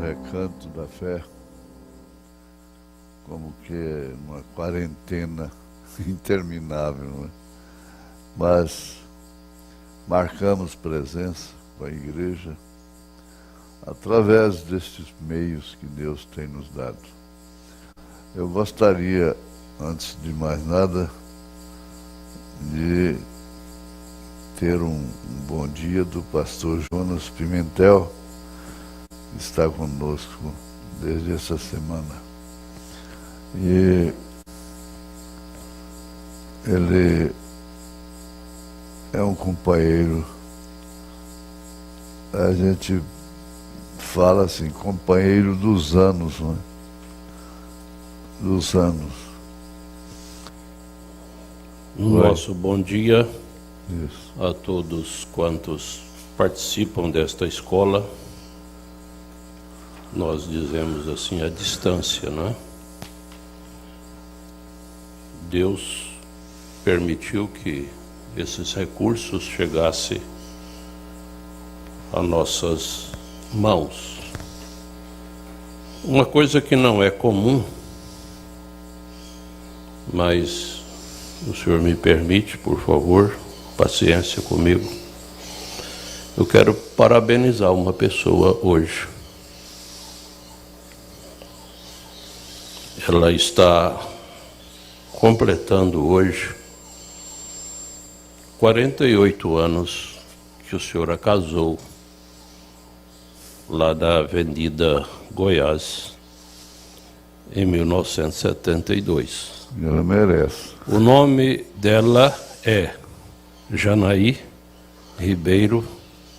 Recanto da Fé, como que uma quarentena interminável, né? Mas marcamos presença com a igreja através destes meios que Deus tem nos dado. Eu gostaria, antes de mais nada, de ter um bom dia do pastor Jonas Pimentel, que está conosco desde essa semana. E ele é um companheiro, a gente fala assim, companheiro dos anos, né? Dos anos. Nosso bom dia Isso. a todos quantos participam desta escola. Nós dizemos assim, à distância, né? Deus permitiu que esses recursos chegassem a nossas mãos. Uma coisa que não é comum, mas o senhor me permite, por favor, paciência comigo. Eu quero parabenizar uma pessoa hoje. Ela está completando hoje 48 anos que o senhor a casou lá da Avenida Goiás, em 1972. Ela merece. O nome dela é Janaí Ribeiro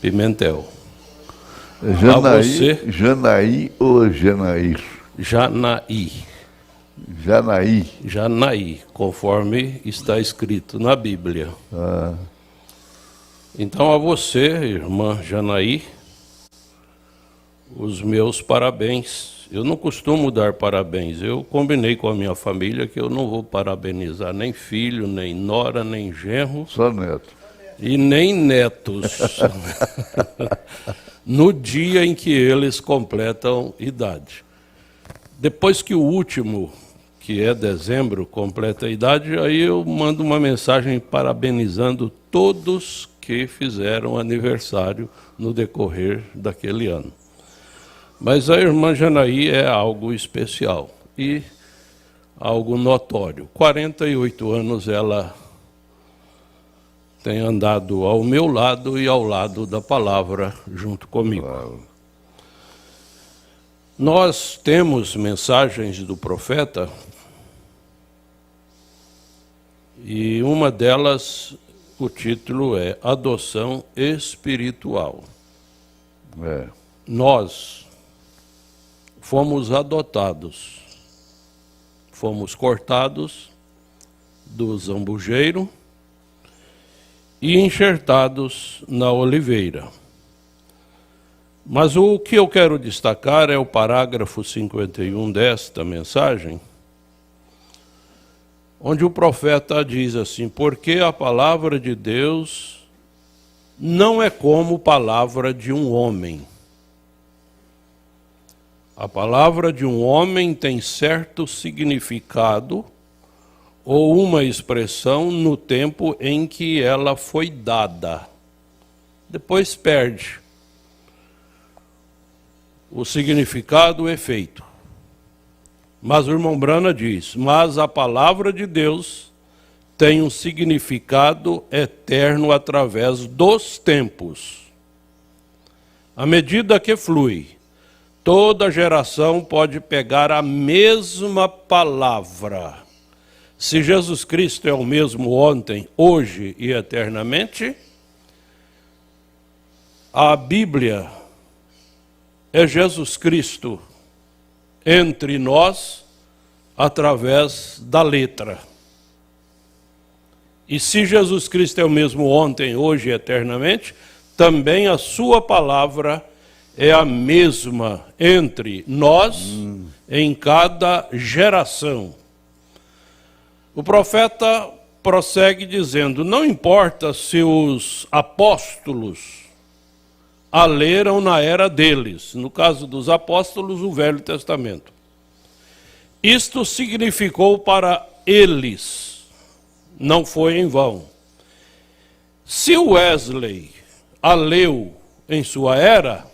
Pimentel. Janaí, Janaí ou Janair? Janaí. Janaí. Janaí, conforme está escrito na Bíblia. Ah. Então a você, irmã Janaí, os meus parabéns. Eu não costumo dar parabéns. Eu combinei com a minha família que eu não vou parabenizar nem filho, nem nora, nem genro. Só neto. E nem netos. No dia em que eles completam idade. Depois que o último, que é dezembro, completa a idade, aí eu mando uma mensagem parabenizando todos que fizeram aniversário no decorrer daquele ano. Mas a irmã Janaí é algo especial e algo notório. 48 anos ela tem andado ao meu lado e ao lado da palavra junto comigo. Claro. Nós temos mensagens do profeta e uma delas, o título é Adoção Espiritual. É. Nós fomos adotados, fomos cortados do zambujeiro e enxertados na oliveira. Mas o que eu quero destacar é o parágrafo 51 desta mensagem, onde o profeta diz assim: porque a palavra de Deus não é como palavra de um homem. A palavra de um homem tem certo significado ou uma expressão no tempo em que ela foi dada. Depois perde o significado, o efeito. Mas o irmão Brana diz: mas a palavra de Deus tem um significado eterno através dos tempos. À medida que flui, toda geração pode pegar a mesma palavra. Se Jesus Cristo é o mesmo ontem, hoje e eternamente, a Bíblia é Jesus Cristo entre nós através da letra. E se Jesus Cristo é o mesmo ontem, hoje e eternamente, também a sua palavra é a mesma entre nós em cada geração. O profeta prossegue dizendo: não importa se os apóstolos a leram na era deles, no caso dos apóstolos, o Velho Testamento. Isto significou para eles, não foi em vão. Se Wesley a leu em sua era,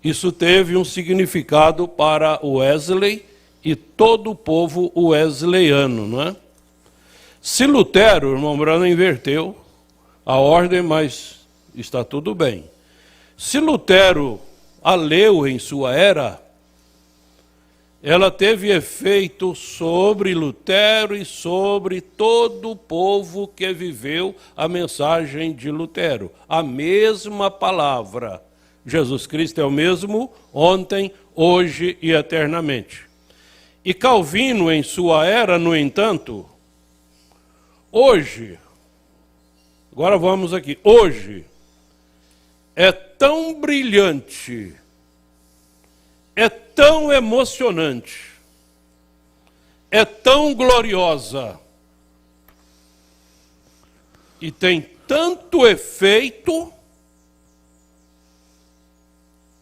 isso teve um significado para Wesley e todo o povo wesleyano, não é? Se Lutero, o irmão Brana inverteu a ordem, mas está tudo bem. Se Lutero a leu em sua era, ela teve efeito sobre Lutero e sobre todo o povo que viveu a mensagem de Lutero. A mesma palavra. Jesus Cristo é o mesmo ontem, hoje e eternamente. E Calvino, em sua era, no entanto, hoje, agora vamos aqui, hoje, é tão brilhante, é tão emocionante, é tão gloriosa e tem tanto efeito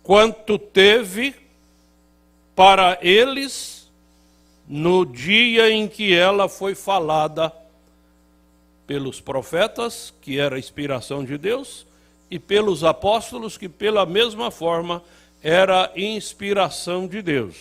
quanto teve para eles no dia em que ela foi falada pelos profetas, que era a inspiração de Deus, e pelos apóstolos, que pela mesma forma era inspiração de Deus.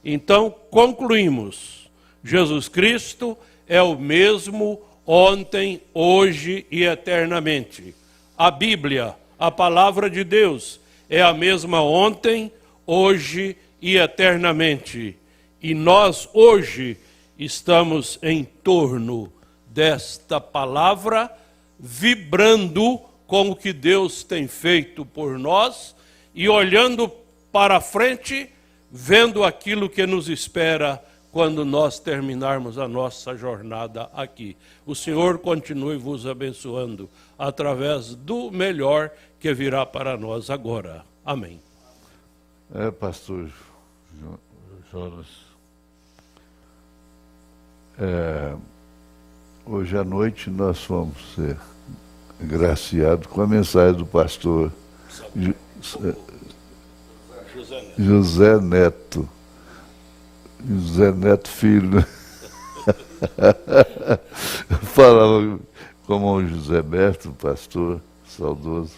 Então, concluímos: Jesus Cristo é o mesmo ontem, hoje e eternamente. A Bíblia, a palavra de Deus, é a mesma ontem, hoje e eternamente. E nós hoje estamos em torno desta palavra, vibrando com o que Deus tem feito por nós e olhando para frente, vendo aquilo que nos espera quando nós terminarmos a nossa jornada aqui. O Senhor continue vos abençoando através do melhor que virá para nós agora. Amém. Pastor Jonas, hoje à noite nós vamos ser agraciados com a mensagem do pastor José Neto. José Neto Filho. Eu falava como o José Berto, pastor saudoso,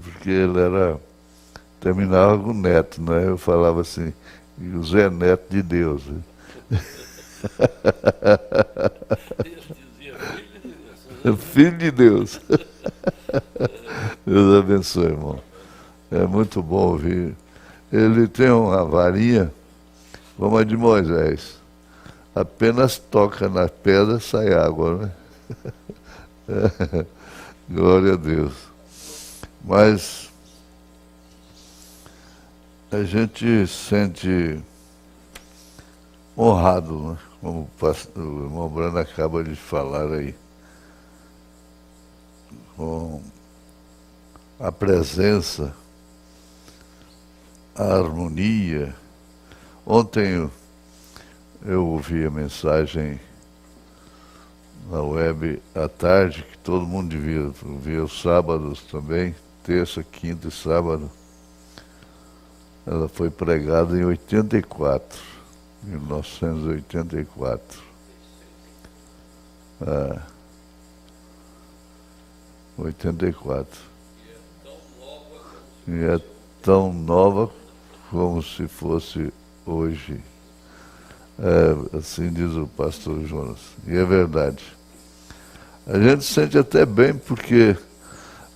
porque ele terminava com Neto, né? Eu falava assim: José Neto de Deus. Filho de Deus. Deus abençoe, irmão. É muito bom ouvir. Ele tem uma varinha como a de Moisés. Apenas toca na pedra, sai água, né? Glória a Deus. Mas a gente sente honrado, né? Como o irmão Brana acaba de falar aí, com a presença, a harmonia. Ontem eu ouvi a mensagem na web à tarde, que todo mundo devia ver os sábados também, terça, quinta e sábado. Ela foi pregada em 84, 1984. 84. E é tão nova como se fosse hoje. Assim diz o pastor Jonas. E é verdade. A gente sente até bem porque,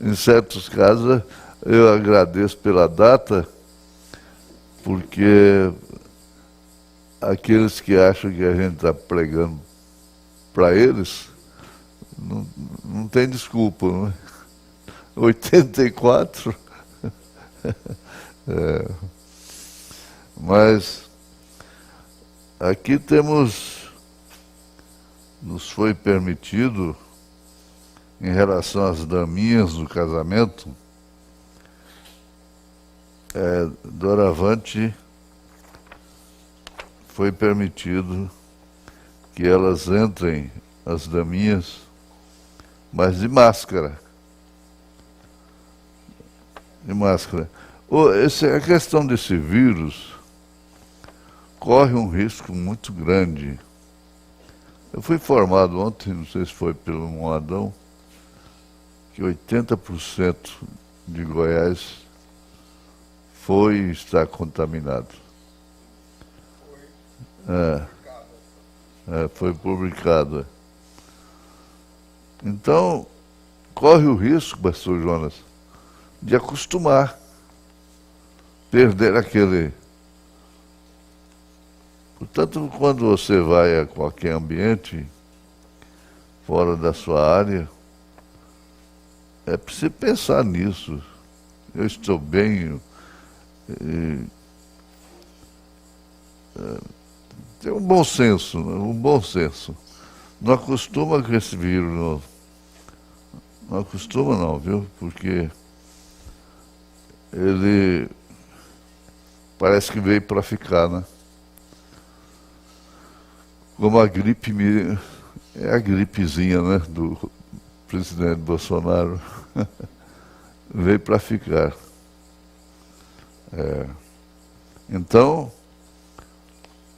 em certos casos, eu agradeço pela data, porque aqueles que acham que a gente está pregando para eles, não tem desculpa, não é? 84. Mas aqui nos foi permitido, em relação às daminhas do casamento, doravante foi permitido que elas entrem, as daminhas, mas de máscara. De máscara. A questão desse vírus corre um risco muito grande. Eu fui informado ontem, não sei se foi pelo Moadão, que 80% de Goiás está contaminado. Foi publicado. Então, corre o risco, pastor Jonas, de acostumar, perder aquele... Portanto, quando você vai a qualquer ambiente, fora da sua área, é preciso pensar nisso. Eu estou bem... Tem um bom senso, um bom senso. Não acostuma com esse vírus, não acostuma não, viu? Porque ele parece que veio para ficar, né? Como a gripe, é a gripezinha, né, do presidente Bolsonaro, veio para ficar. Então,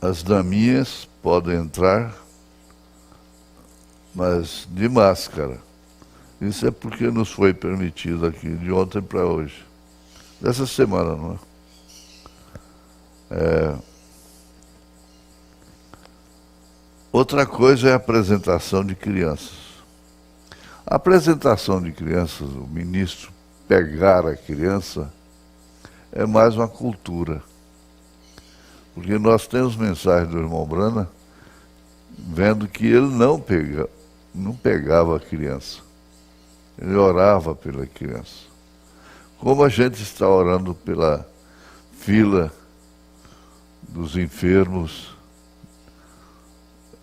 as daminhas podem entrar, mas de máscara. Isso é porque nos foi permitido aqui, de ontem para hoje. Dessa semana, não é? Outra coisa é a apresentação de crianças. A apresentação de crianças, o ministro pegar a criança, é mais uma cultura. Porque nós temos mensagens do irmão Brana vendo que ele não pegava a criança. Ele orava pela criança. Como a gente está orando pela fila dos enfermos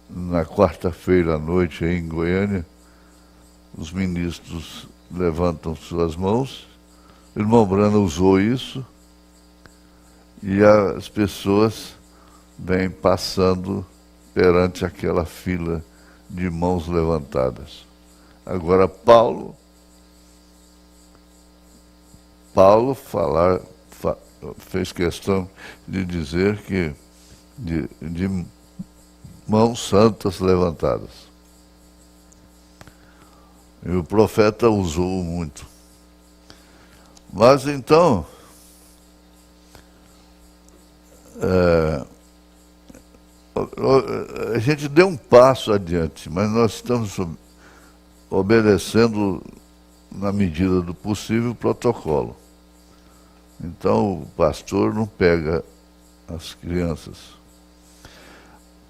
na quarta-feira à noite aí em Goiânia, os ministros levantam suas mãos, o irmão Brana usou isso, e as pessoas vêm passando perante aquela fila de mãos levantadas. Agora, Paulo fez questão de dizer que de mãos santas levantadas. E o profeta usou muito. Mas então, a gente deu um passo adiante, mas nós estamos obedecendo, na medida do possível, o protocolo. Então, o pastor não pega as crianças.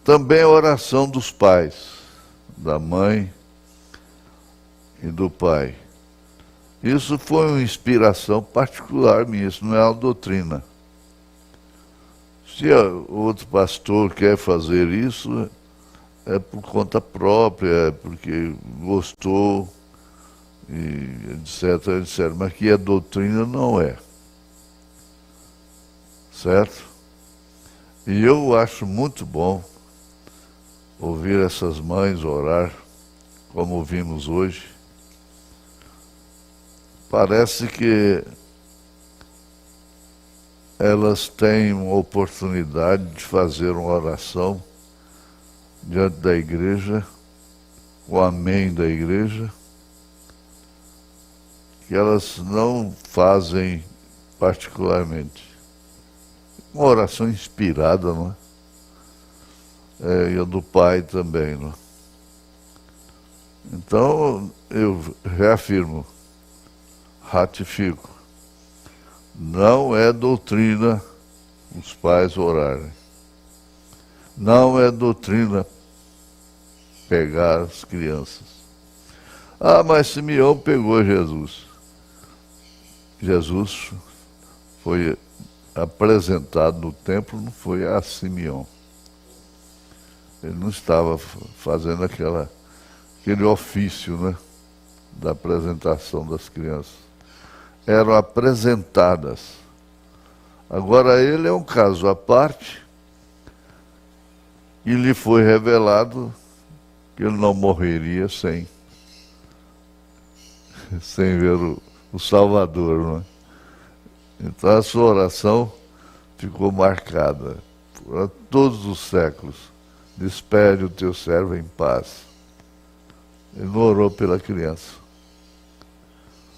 Também a oração dos pais, da mãe e do pai. Isso foi uma inspiração particular minha, isso não é uma doutrina. Se outro pastor quer fazer isso, é por conta própria, é porque gostou, e etc, etc. Mas que é doutrina, não é. Certo? E eu acho muito bom ouvir essas mães orar, como vimos hoje, parece que elas têm uma oportunidade de fazer uma oração diante da igreja, o amém da igreja, que elas não fazem particularmente. Uma oração inspirada, não é? E a do Pai também, não é? Então, eu reafirmo, ratifico, não é doutrina os pais orarem. Não é doutrina pegar as crianças. Ah, mas Simeão pegou Jesus. Jesus foi apresentado no templo, não foi a Simeão. Ele não estava fazendo aquele ofício, né, da apresentação das crianças. Eram apresentadas. Agora ele é um caso à parte e lhe foi revelado que ele não morreria sem ver o Salvador, não é? Então a sua oração ficou marcada por todos os séculos. Despede o teu servo em paz. Ele não orou pela criança,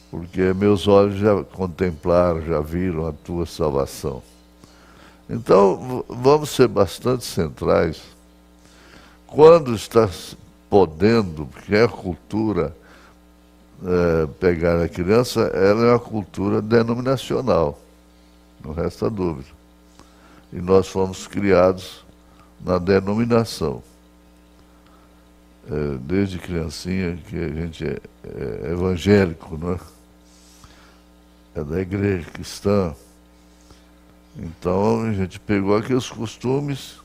porque meus olhos já contemplaram, já viram a tua salvação. Então, vamos ser bastante centrais. Quando está podendo, porque é a cultura pegar a criança, ela é uma cultura denominacional, não resta dúvida. E nós fomos criados na denominação. Desde criancinha que a gente é evangélico, não é? É da igreja cristã. Então a gente pegou aqueles costumes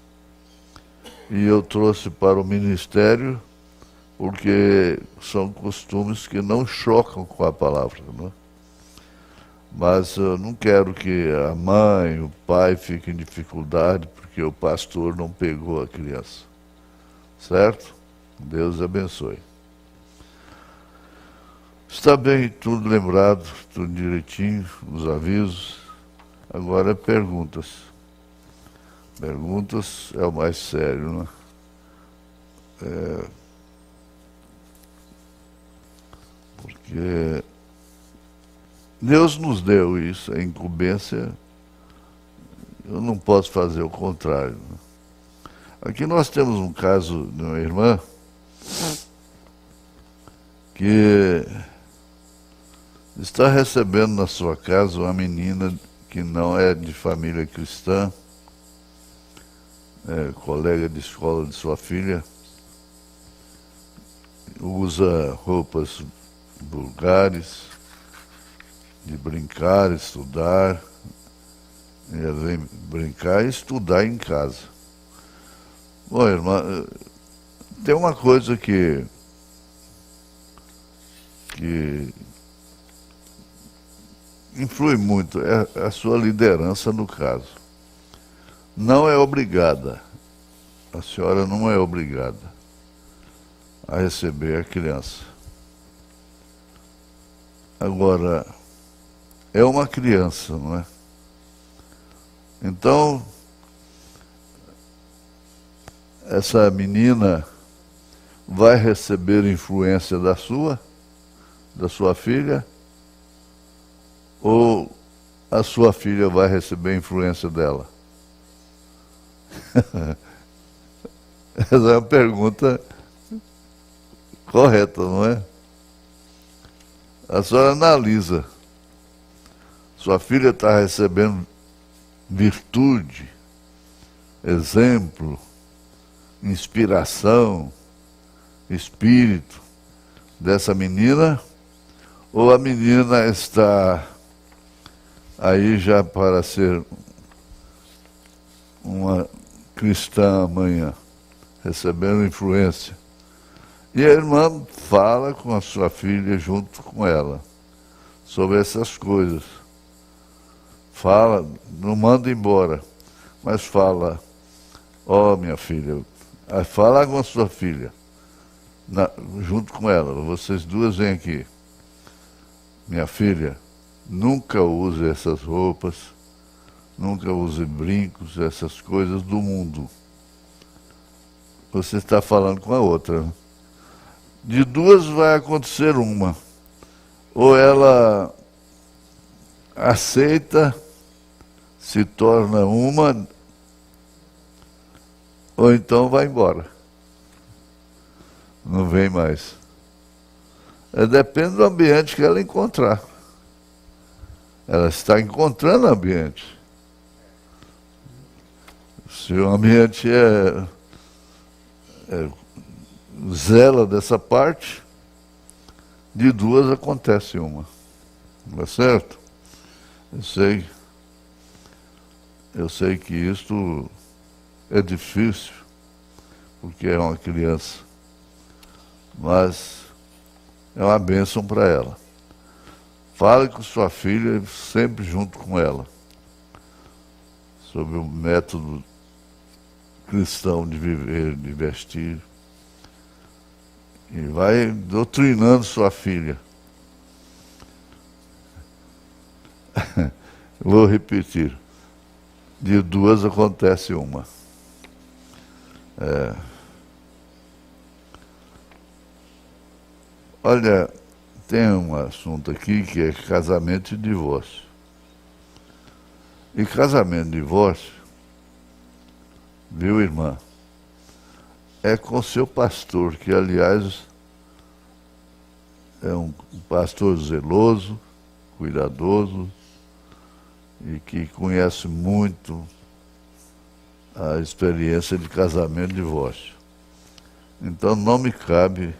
e eu trouxe para o ministério, porque são costumes que não chocam com a palavra, não é? Mas eu não quero que a mãe, o pai fiquem em dificuldade porque o pastor não pegou a criança. Certo? Deus abençoe. Está bem, tudo lembrado, tudo direitinho, os avisos. Agora perguntas. Perguntas é o mais sério, né? Porque Deus nos deu isso, a incumbência, eu não posso fazer o contrário. Né? Aqui nós temos um caso de uma irmã que está recebendo na sua casa uma menina que não é de família cristã, colega de escola de sua filha, usa roupas vulgares, de brincar, estudar, e ela vem brincar e estudar em casa. Bom, irmã, tem uma coisa que influi muito, é a sua liderança no caso. Não é obrigada, a senhora não é obrigada a receber a criança. Agora, é uma criança, não é? Então, essa menina vai receber influência da sua filha, ou a sua filha vai receber influência dela? Essa é uma pergunta correta, não é? A senhora analisa. Sua filha está recebendo virtude, exemplo, inspiração, espírito dessa menina, ou a menina está aí já para ser uma cristã amanhã, recebendo influência. E a irmã fala com a sua filha junto com ela sobre essas coisas. Fala, não manda embora, mas fala: ó, minha filha, Aí fala com a sua filha, junto com ela, vocês duas vêm aqui. Minha filha, nunca use essas roupas, nunca use brincos, essas coisas do mundo. Você está falando com a outra, né? De duas vai acontecer uma. Ou ela aceita, se torna uma, ou então vai embora. Não vem mais. Depende do ambiente que ela encontrar. Ela está encontrando ambiente. Se o ambiente zela dessa parte, de duas acontece uma. Não é certo? Eu sei que isto é difícil, porque é uma criança, mas é uma bênção para ela. Fale com sua filha, sempre junto com ela, sobre o método cristão de viver, de vestir. E vai doutrinando sua filha. Vou repetir. De duas acontece uma. Olha, tem um assunto aqui que é casamento e divórcio. E casamento e divórcio, viu, irmã? É com seu pastor, que aliás é um pastor zeloso, cuidadoso e que conhece muito a experiência de casamento e divórcio. Então não me cabe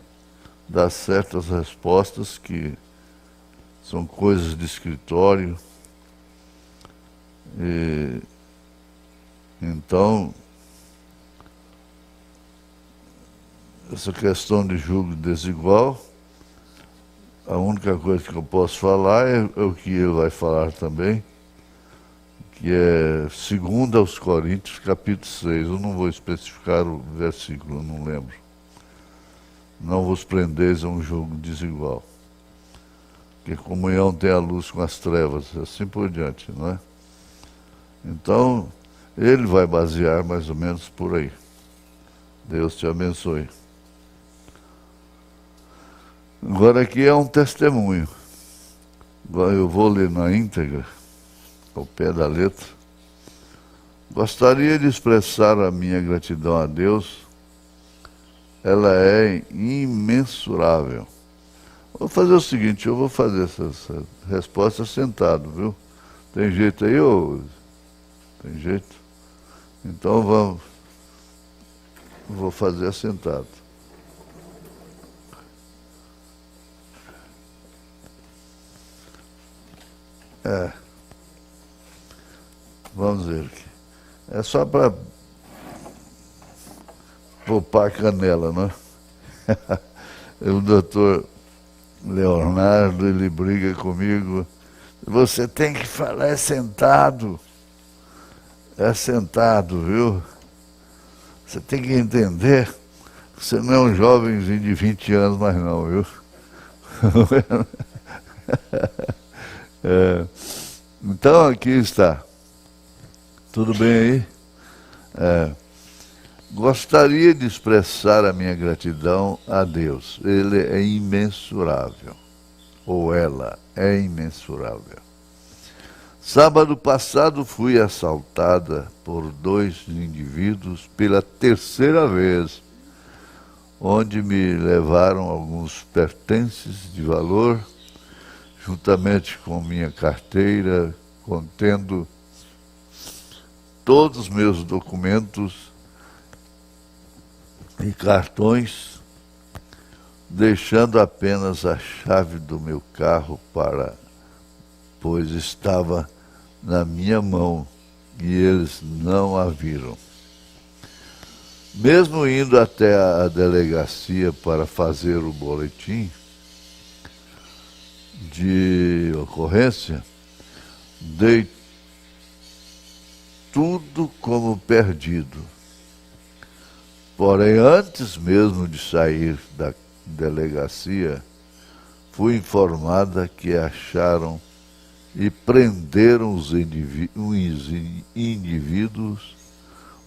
dar certas respostas que são coisas de escritório. Então, essa questão de julgo desigual, a única coisa que eu posso falar é o que ele vai falar também, que é 2 aos Coríntios, capítulo 6. Eu não vou especificar o versículo, eu não lembro. Não vos prendeis a um julgo desigual. Porque comunhão tem a luz com as trevas, assim por diante, não é? Então, ele vai basear mais ou menos por aí. Deus te abençoe. Agora aqui é um testemunho. Agora eu vou ler na íntegra, ao pé da letra. Gostaria de expressar a minha gratidão a Deus. Ela é imensurável. Vou fazer o seguinte, eu vou fazer essa resposta sentado, viu? Tem jeito aí, ô? Tem jeito? Então vou fazer sentado. Vamos ver aqui. É só para poupar a canela, não é? O doutor Leonardo, ele briga comigo. Você tem que falar sentado. É sentado, viu? Você tem que entender que você não é um jovenzinho de 20 anos mais não, viu? Então aqui está. Tudo bem aí? Gostaria de expressar a minha gratidão a Deus. Ele é imensurável. Ou ela é imensurável. Sábado passado fui assaltada por 2 indivíduos pela 3ª vez, onde me levaram alguns pertences de valor, juntamente com minha carteira, contendo todos os meus documentos e cartões, deixando apenas a chave do meu carro pois estava na minha mão e eles não a viram. Mesmo indo até a delegacia para fazer o boletim de ocorrência, dei tudo como perdido. Porém, antes mesmo de sair da delegacia, fui informada que acharam e prenderam os indivíduos,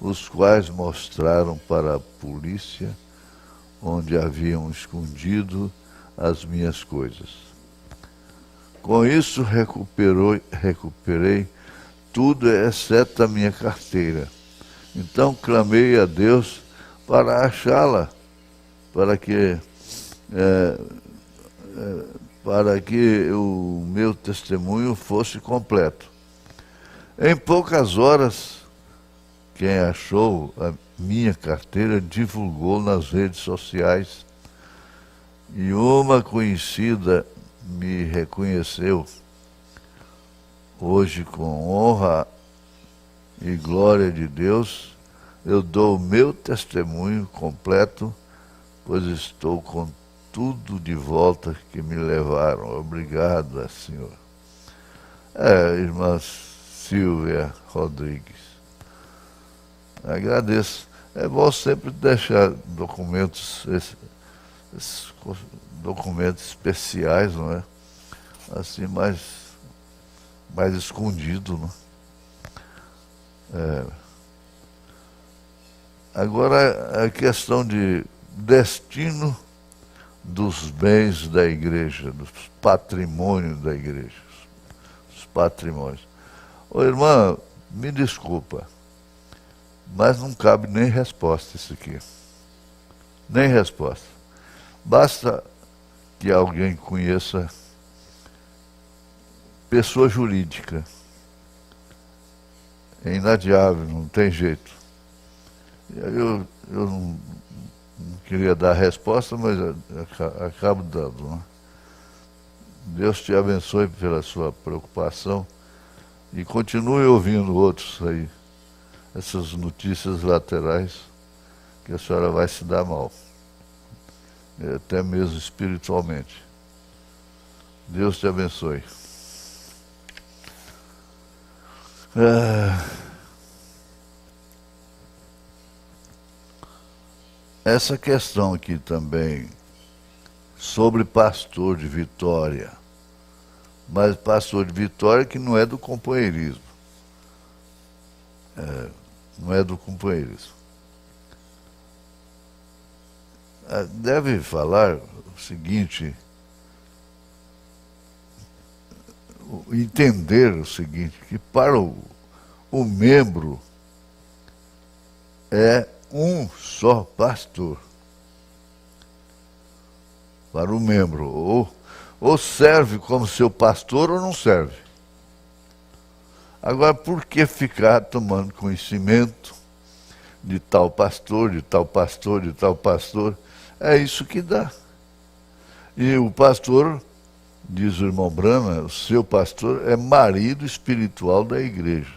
os quais mostraram para a polícia onde haviam escondido as minhas coisas. Com isso, recuperei tudo, exceto a minha carteira. Então, clamei a Deus para achá-la, para que o meu testemunho fosse completo. Em poucas horas, quem achou a minha carteira divulgou nas redes sociais e uma conhecida me reconheceu. Hoje, com honra e glória de Deus, eu dou o meu testemunho completo, pois estou com tudo de volta que me levaram. Obrigado, Senhor. Irmã Silvia Rodrigues, agradeço. É bom sempre deixar documentos, esses documentos especiais, não é? Assim, mais escondido, não é? Agora, a questão de destino dos bens da igreja, dos patrimônios da igreja, os patrimônios. Ô irmã, me desculpa, mas não cabe nem resposta isso aqui. Nem resposta. Basta que alguém conheça pessoa jurídica. É inadiável, não tem jeito. Eu não queria dar a resposta, mas acabo dando. Né? Deus te abençoe pela sua preocupação e continue ouvindo outros aí, essas notícias laterais, que a senhora vai se dar mal, até mesmo espiritualmente. Deus te abençoe. Essa questão aqui também, sobre pastor de Vitória, mas pastor de Vitória que não é do companheirismo. Não é do companheirismo. Deve falar o seguinte, entender o seguinte, que para o membro é um só pastor. Para o membro, ou serve como seu pastor ou não serve. Agora, por que ficar tomando conhecimento de tal pastor, de tal pastor, de tal pastor? É isso que dá. E o pastor, diz o irmão Brana, o seu pastor é marido espiritual da igreja.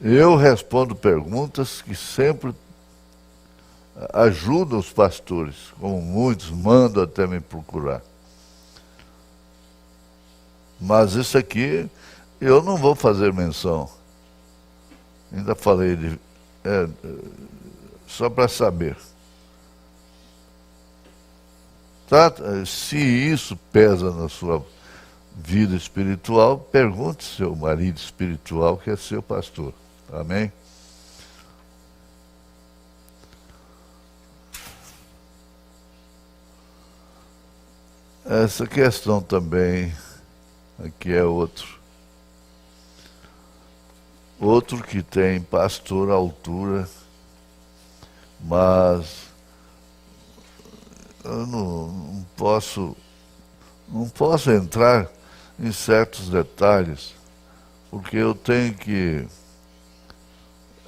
Eu respondo perguntas que sempre ajudam os pastores, como muitos mandam até me procurar. Mas isso aqui eu não vou fazer menção. Ainda falei só para saber. Tá? Se isso pesa na sua vida espiritual, pergunte ao seu marido espiritual, que é seu pastor. Amém? Essa questão também, aqui é outro que tem pastor à altura, mas eu não posso entrar em certos detalhes, porque eu tenho que...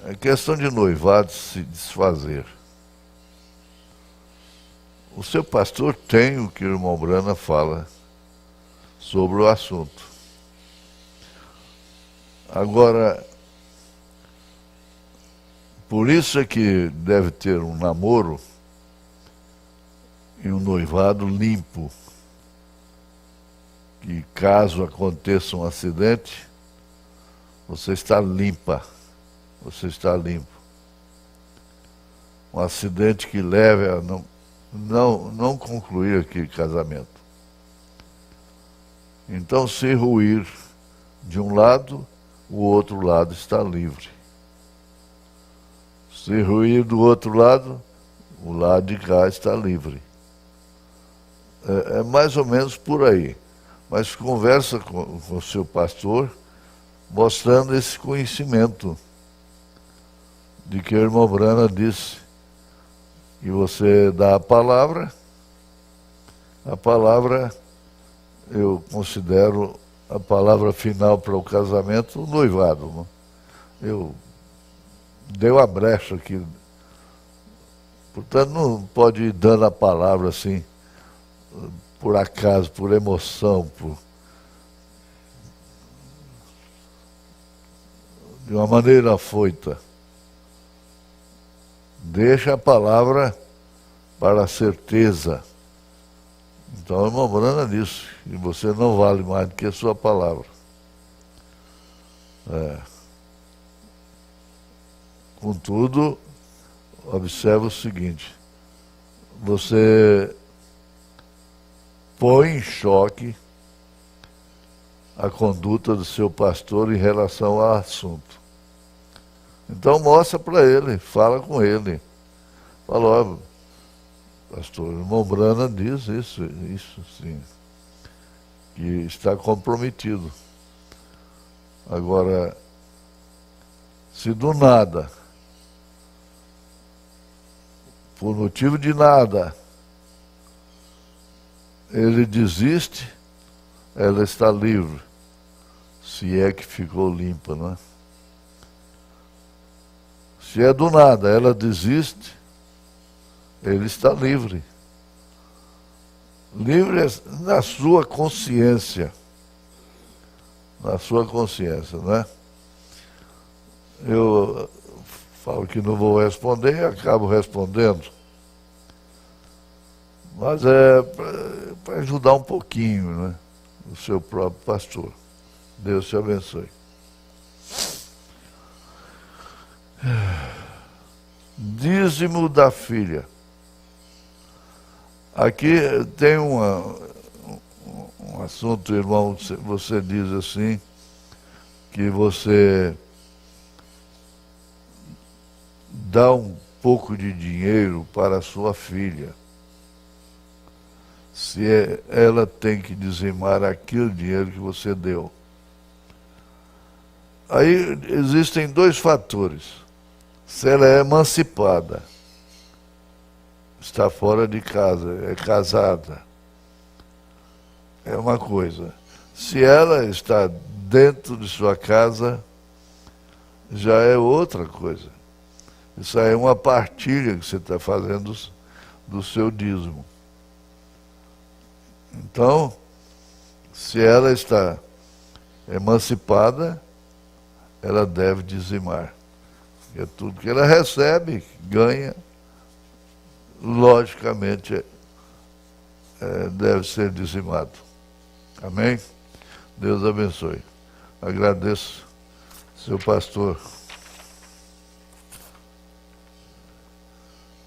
É questão de noivado se desfazer. O seu pastor tem o que o irmão Brana fala sobre o assunto. Agora, por isso é que deve ter um namoro e um noivado limpo. Que caso aconteça um acidente, você está limpa. Você está limpo. um acidente que leve a não concluir aquele casamento. Então, se ruir de um lado, o outro lado está livre. Se ruir do outro lado, o lado de cá está livre. É mais ou menos por aí. Mas conversa com o seu pastor, mostrando esse conhecimento de que a irmã Brana disse que você dá a palavra eu considero a palavra final para o casamento, o noivado. Não? Eu dei a brecha aqui. Portanto, não pode ir dando a palavra assim, por acaso, por emoção, de uma maneira afoita. Deixa a palavra para a certeza. Então a irmã Brana disse que você não vale mais do que a sua palavra. Contudo, observa o seguinte, você põe em choque a conduta do seu pastor em relação ao assunto. Então mostra para ele, fala com ele. Fala, ó, pastor, o irmão Brana diz isso sim, que está comprometido. Agora, se do nada, por motivo de nada, ele desiste, ela está livre, se é que ficou limpa, não é? Se é do nada, ela desiste, ele está livre. Livre na sua consciência. Na sua consciência, não é? Eu falo que não vou responder e acabo respondendo. Mas é para ajudar um pouquinho, né? O seu próprio pastor. Deus te abençoe. Dízimo da filha. Aqui tem um assunto, irmão, você diz assim, que você dá um pouco de dinheiro para a sua filha. Se ela tem que dizimar aquele dinheiro que você deu. Aí existem dois fatores. Se ela é emancipada, está fora de casa, é casada, é uma coisa. Se ela está dentro de sua casa, já é outra coisa. Isso aí é uma partilha que você está fazendo do seu dízimo. Então, se ela está emancipada, ela deve dizimar. É tudo que ela recebe, ganha, logicamente deve ser dizimado. Amém? Deus abençoe. Agradeço, seu pastor.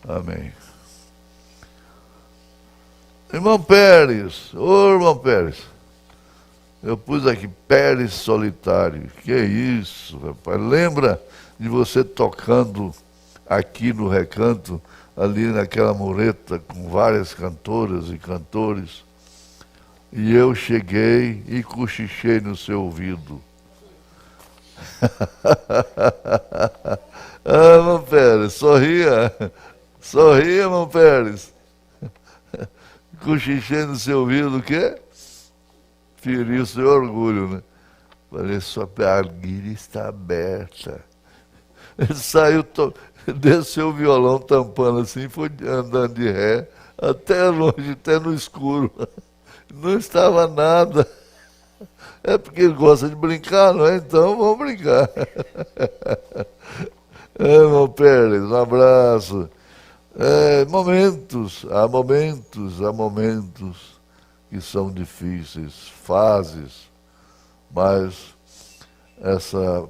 Amém. Irmão Pérez, ô irmão Pérez, eu pus aqui Pérez Solitário. Que é isso, rapaz? Lembra de você tocando aqui no Recanto, ali naquela mureta, com várias cantoras e cantores, e eu cheguei e cochichei no seu ouvido. Ah, irmão Pérez, sorria, irmão Pérez. Cochichei no seu ouvido, o quê? Feriu seu orgulho, né? Falei, sua barguilha está aberta. Ele saiu, desceu o violão tampando assim, foi andando de ré, até longe, até no escuro. Não estava nada. É porque ele gosta de brincar, não é? Então vamos brincar. Irmão Pérez, um abraço. Há momentos que são difíceis, fases, mas essa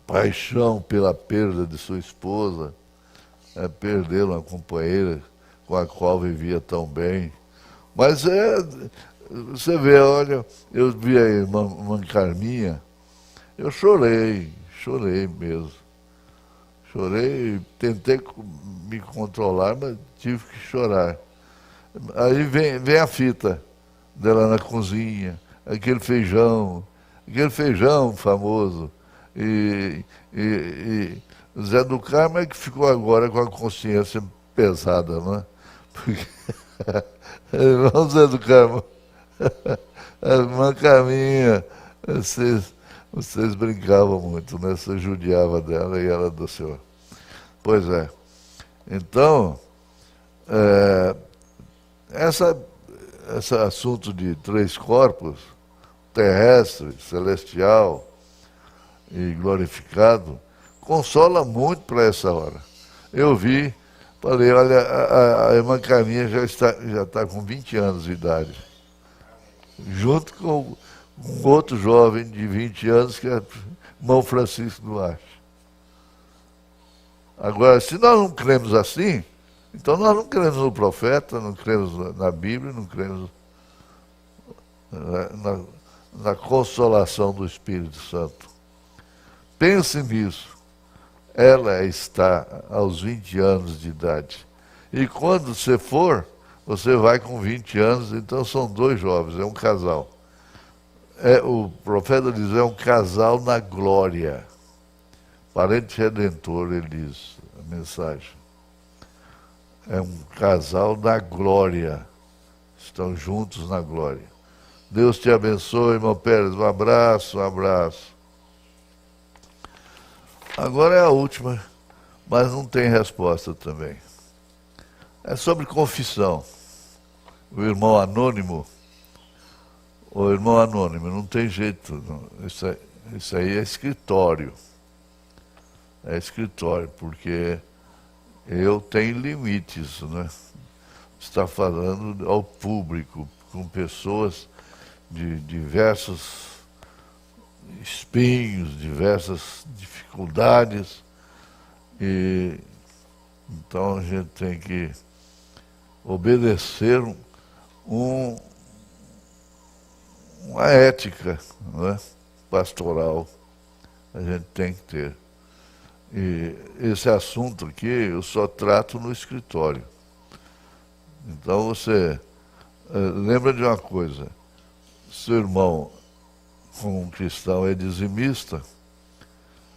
paixão pela perda de sua esposa perderam uma companheira com a qual vivia tão bem. Mas você vê, olha, eu vi a irmã Carminha, eu chorei mesmo. Chorei, tentei me controlar, mas tive que chorar. Aí vem a fita dela na cozinha, aquele feijão famoso. E o Zé do Carmo é que ficou agora com a consciência pesada, não é? Porque, irmão Zé do Carmo, a irmã Carminha, vocês brincavam muito, né? Você judiava dela e ela do senhor. Pois é. Então, esse assunto de três corpos, terrestre, celestial e glorificado, consola muito para essa hora. Eu vi, falei, olha, a irmã Carminha já está com 20 anos de idade, junto com um outro jovem de 20 anos, que é irmão Francisco Duarte. Agora, se nós não cremos assim, então nós não cremos no profeta, não cremos na Bíblia, não cremos na consolação do Espírito Santo. Pense nisso. Ela está aos 20 anos de idade. E quando você for, você vai com 20 anos, então são dois jovens, é um casal. O profeta diz, é um casal na glória. Parente redentor, ele diz, a mensagem. É um casal na glória. Estão juntos na glória. Deus te abençoe, irmão Pérez. Um abraço, um abraço. Agora é a última, mas não tem resposta também. É sobre confissão. O irmão anônimo, não tem jeito. Não. Isso aí é escritório. É escritório, porque eu tenho limites, né? Está falando ao público, com pessoas de diversos espinhos, diversas dificuldades. E então a gente tem que obedecer uma ética, né, pastoral. A gente tem que ter. E esse assunto aqui eu só trato no escritório. Então você lembra de uma coisa, seu irmão, como um cristão, é dizimista,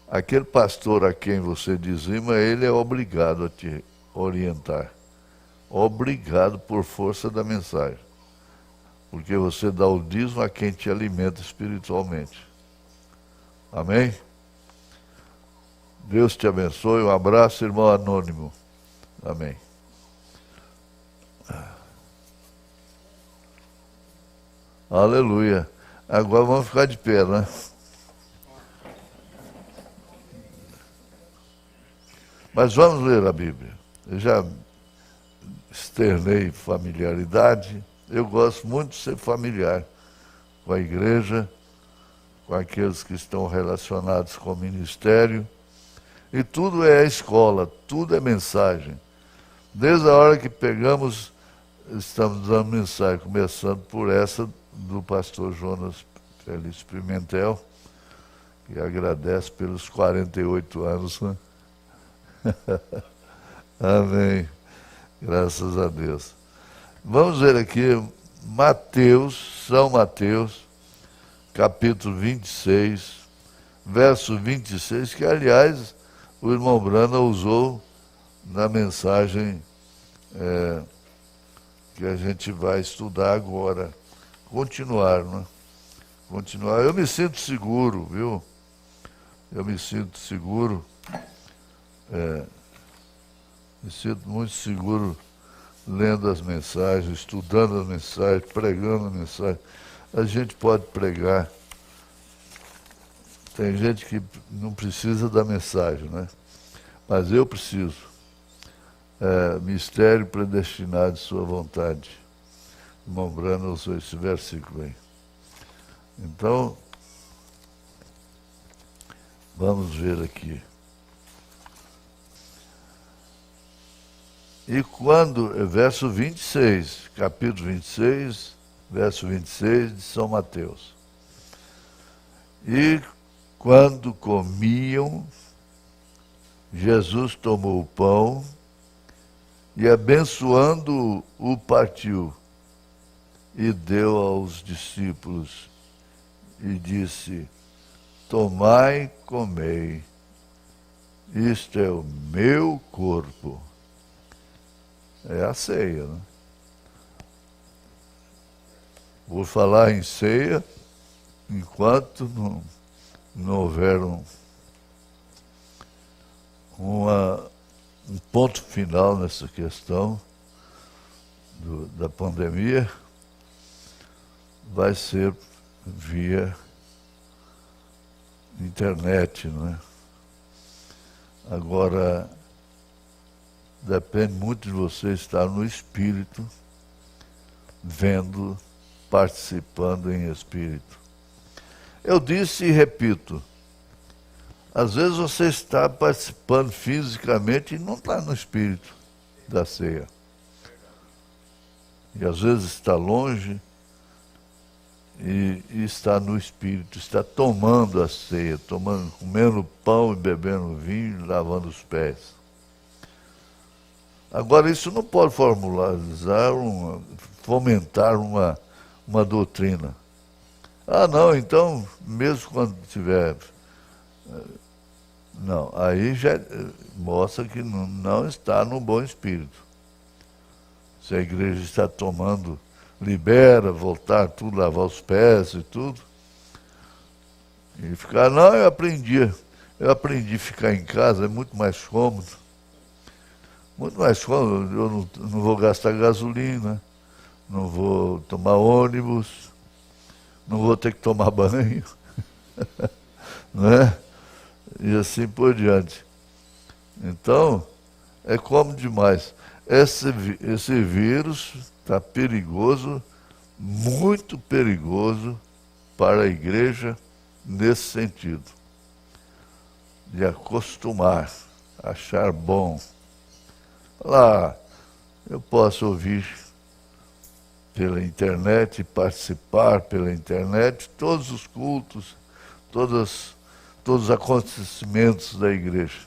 aquele pastor a quem você dizima, ele é obrigado a te orientar. Obrigado por força da mensagem. Porque você dá o dízimo a quem te alimenta espiritualmente. Amém? Deus te abençoe. Um abraço, irmão anônimo. Amém. Aleluia. Agora vamos ficar de pé, né? Mas vamos ler a Bíblia. Eu já externei familiaridade. Eu gosto muito de ser familiar com a igreja, com aqueles que estão relacionados com o ministério. E tudo é a escola, tudo é mensagem. Desde a hora que pegamos, estamos dando mensagem, começando por essa do pastor Jonas Félix Pimentel, que agradece pelos 48 anos. Né? Amém. Graças a Deus. Vamos ver aqui São Mateus, capítulo 26, verso 26, que aliás o irmão Brana usou na mensagem que a gente vai estudar agora. Continuar, né? Continuar. Eu me sinto seguro, viu? Eu me sinto seguro. Me sinto muito seguro lendo as mensagens, estudando as mensagens, pregando as mensagens. A gente pode pregar. Tem gente que não precisa da mensagem, né? Mas eu preciso. Mistério predestinado de sua vontade. O irmão Brano usou esse versículo aí. Então, vamos ver aqui. E quando, verso 26, capítulo 26, verso 26 de São Mateus. E quando comiam, Jesus tomou o pão e, abençoando-o, o partiu e deu aos discípulos e disse: tomai, comei, isto é o meu corpo. É a ceia, né? Vou falar em ceia enquanto não houver um ponto final nessa questão da pandemia. Vai ser via internet, não é? Agora, depende muito de você estar no espírito, vendo, participando em espírito. Eu disse e repito, às vezes você está participando fisicamente e não está no espírito da ceia. E às vezes está longe e está no espírito, está tomando a ceia, comendo pão e bebendo vinho, lavando os pés. Agora, isso não pode fomentar uma doutrina. Ah, não, então, mesmo quando tiver... Não, aí já mostra que não está no bom espírito. Se a igreja está tomando, libera, voltar tudo, lavar os pés e tudo. E ficar, não, eu aprendi a ficar em casa, é muito mais cômodo. Muito mais cômodo, eu não vou gastar gasolina, não vou tomar ônibus, não vou ter que tomar banho, né? E assim por diante. Então, é cômodo demais. Esse vírus está perigoso, muito perigoso para a igreja nesse sentido. De acostumar, achar bom. Lá, eu posso ouvir pela internet, participar pela internet, todos os cultos, todos os acontecimentos da igreja.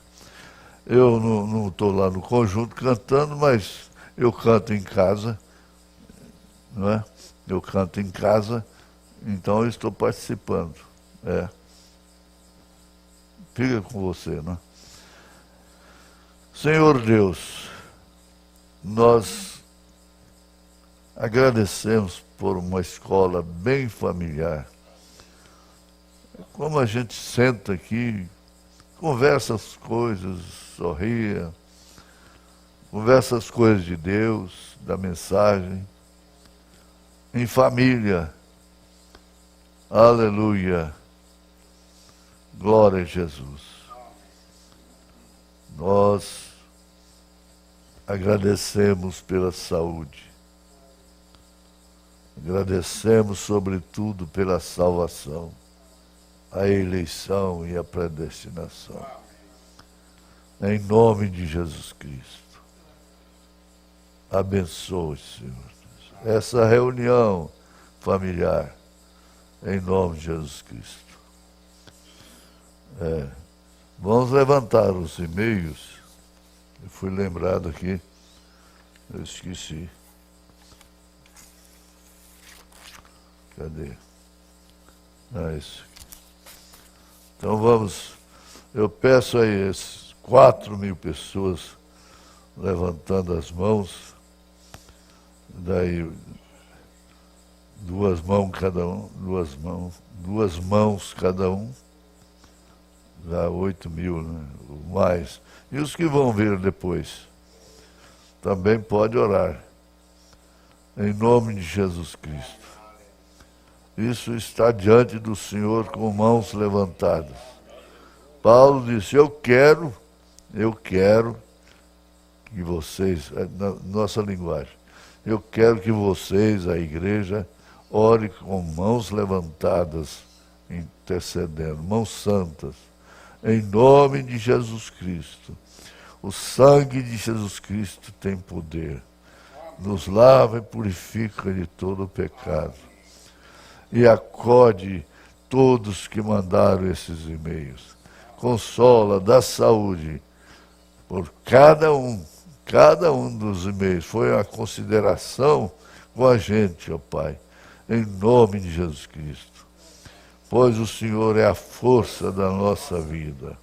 Eu não estou lá no conjunto cantando, mas eu canto em casa, não é? Eu canto em casa, então eu estou participando. Fica com você, não é? Senhor Deus, nós agradecemos por uma escola bem familiar. Como a gente senta aqui, conversa as coisas, sorria, conversa as coisas de Deus, da mensagem, em família. Aleluia. Glória a Jesus. Nós agradecemos pela saúde. Agradecemos, sobretudo, pela salvação, a eleição e a predestinação. Em nome de Jesus Cristo. Abençoe, Senhor, essa reunião familiar, em nome de Jesus Cristo. Vamos levantar os e-mails. Eu fui lembrado aqui, eu esqueci. Cadê? Isso. Então vamos, eu peço aí esses 4.000 pessoas levantando as mãos, daí duas mãos cada um, dá 8.000, né? Mais. E os que vão vir depois, também pode orar, em nome de Jesus Cristo. Isso está diante do Senhor com mãos levantadas. Paulo disse, eu quero que vocês, na nossa linguagem, eu quero que vocês, a igreja, ore com mãos levantadas, intercedendo, mãos santas, em nome de Jesus Cristo. O sangue de Jesus Cristo tem poder. Nos lava e purifica de todo o pecado. E acode todos que mandaram esses e-mails. Consola, dá saúde por cada um dos e-mails. Foi uma consideração com a gente, ó Pai, em nome de Jesus Cristo. Pois o Senhor é a força da nossa vida.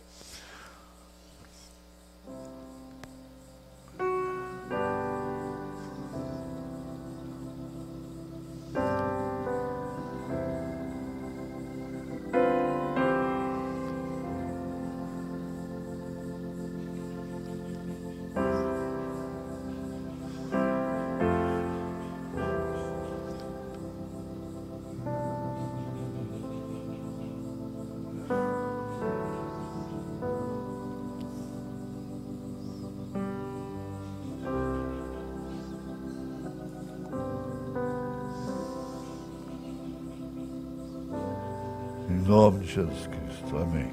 Em nome de Jesus Cristo. Amém.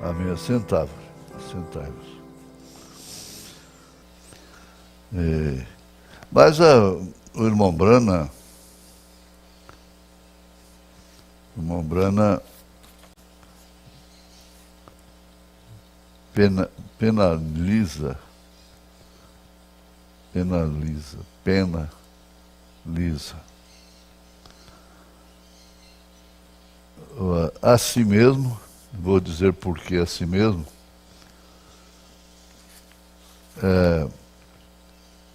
Amém. Assentai-vos. Mas o irmão Brana penaliza a si mesmo, vou dizer por que a si mesmo,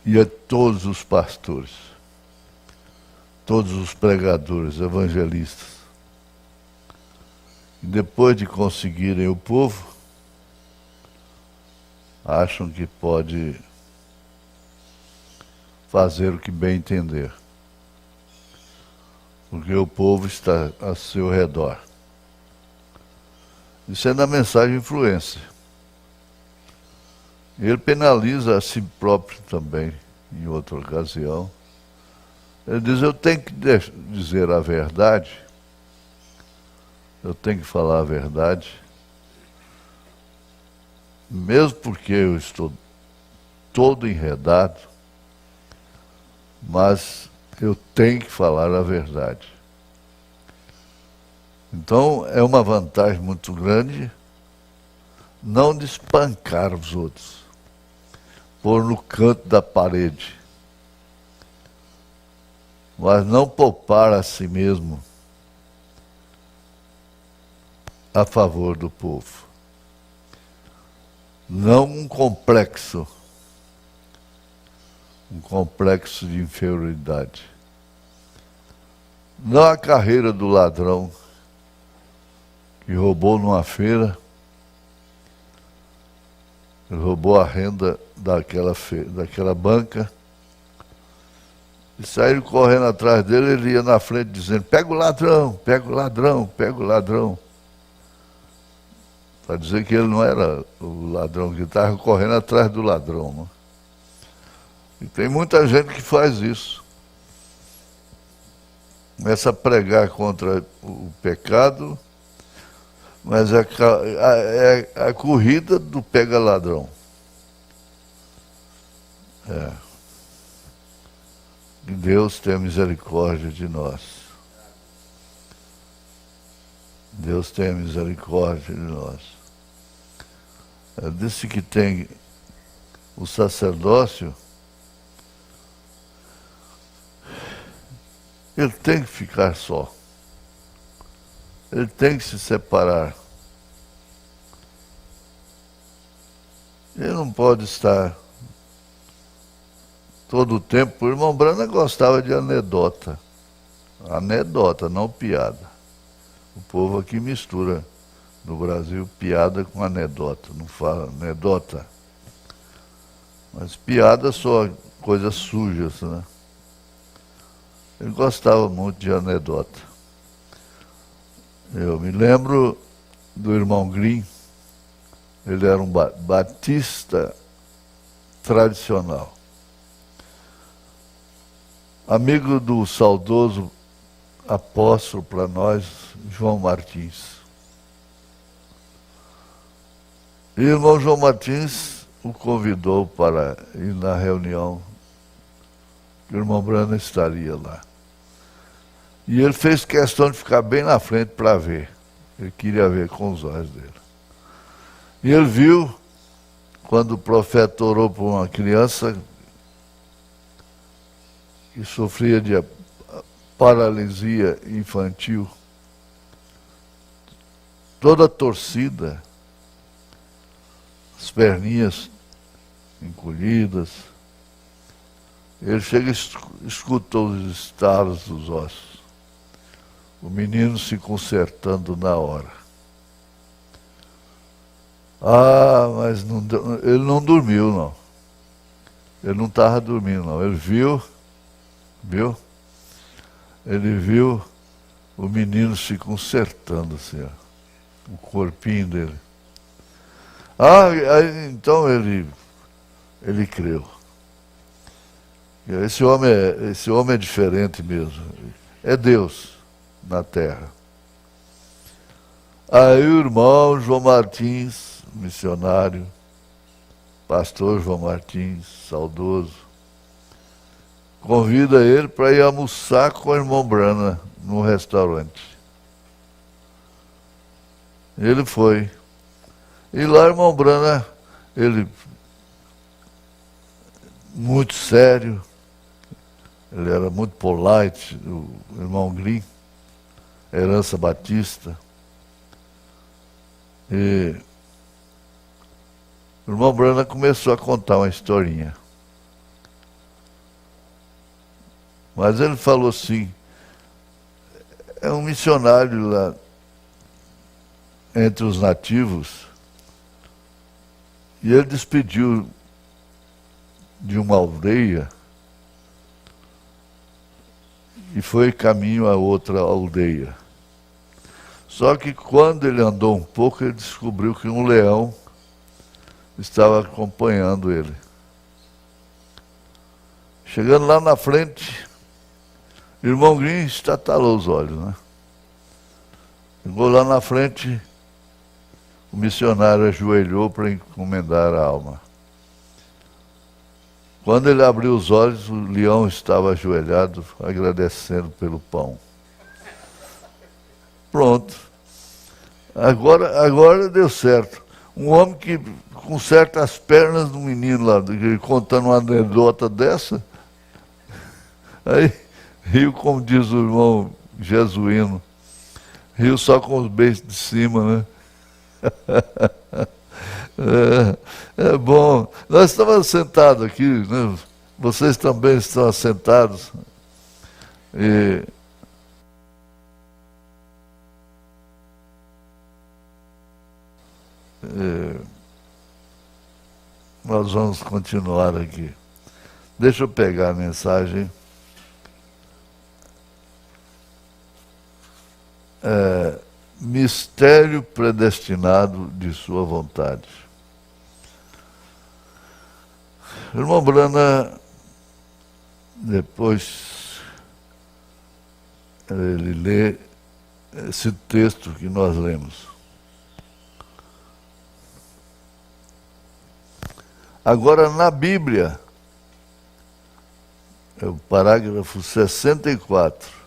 e a todos os pastores, todos os pregadores, evangelistas. E depois de conseguirem o povo, acham que pode fazer o que bem entender. Porque o povo está a seu redor. Isso é na mensagem influência. Ele penaliza a si próprio também, em outra ocasião. Ele diz, eu tenho que dizer a verdade, eu tenho que falar a verdade, mesmo porque eu estou todo enredado, mas eu tenho que falar a verdade. Então, é uma vantagem muito grande não de espancar os outros, pôr no canto da parede, mas não poupar a si mesmo a favor do povo. Não um complexo de inferioridade. Não a carreira do ladrão que roubou numa feira, roubou a renda daquela banca, e saíram correndo atrás dele, ele ia na frente dizendo, pega o ladrão, pega o ladrão, pega o ladrão. Para dizer que ele não era o ladrão, que estava correndo atrás do ladrão. Né? E tem muita gente que faz isso. Começa a pregar contra o pecado, mas é a corrida do pega-ladrão. Que Deus tenha misericórdia de nós. Deus tenha misericórdia de nós. Disse que tem o sacerdócio, ele tem que ficar só. Ele tem que se separar. Ele não pode estar todo o tempo. O irmão Brana gostava de anedota. Anedota, não piada. O povo aqui mistura, no Brasil, piada com anedota. Não fala anedota. Mas piada só coisas sujas, né? Ele gostava muito de anedota. Eu me lembro do irmão Green. Ele era um batista tradicional. Amigo do saudoso apóstolo para nós, João Martins. E o irmão João Martins, o convidou para ir na reunião, que o irmão Branham estaria lá. E ele fez questão de ficar bem na frente para ver. Ele queria ver com os olhos dele. E ele viu, quando o profeta orou por uma criança que sofria de paralisia infantil, toda torcida, as perninhas encolhidas. Ele chega e escutou os estalos dos ossos. O menino se consertando na hora. Ah, mas ele não dormiu, não. Ele não estava dormindo, não. Ele viu? Ele viu o menino se consertando, assim, ó, o corpinho dele. Ah, então ele creu. Esse homem é diferente mesmo. É Deus na terra. Aí o irmão João Martins, missionário, pastor João Martins, saudoso, convida ele para ir almoçar com o irmão Branham num restaurante. Ele foi. E lá o irmão Branham, ele muito sério, ele era muito polite, o irmão Green, herança batista. E o irmão Branham começou a contar uma historinha. Mas ele falou assim, é um missionário lá entre os nativos, e ele despediu de uma aldeia e foi caminho a outra aldeia. Só que quando ele andou um pouco, ele descobriu que um leão estava acompanhando ele. Chegando lá na frente, o irmão Green estatalou os olhos, né? Chegou lá na frente, o missionário ajoelhou para encomendar a alma. Quando ele abriu os olhos, o leão estava ajoelhado, agradecendo pelo pão. Pronto. Agora deu certo. Um homem que conserta as pernas do menino lá, contando uma anedota dessa, aí riu, como diz o irmão jesuíno, riu só com os beijos de cima, né? É bom. Nós estamos sentados aqui, né? Vocês também estão assentados. E nós vamos continuar aqui. Deixa eu pegar a mensagem. Mistério predestinado de sua vontade. O irmão Branham, depois, ele lê esse texto que nós lemos. Agora, na Bíblia, é o parágrafo 64.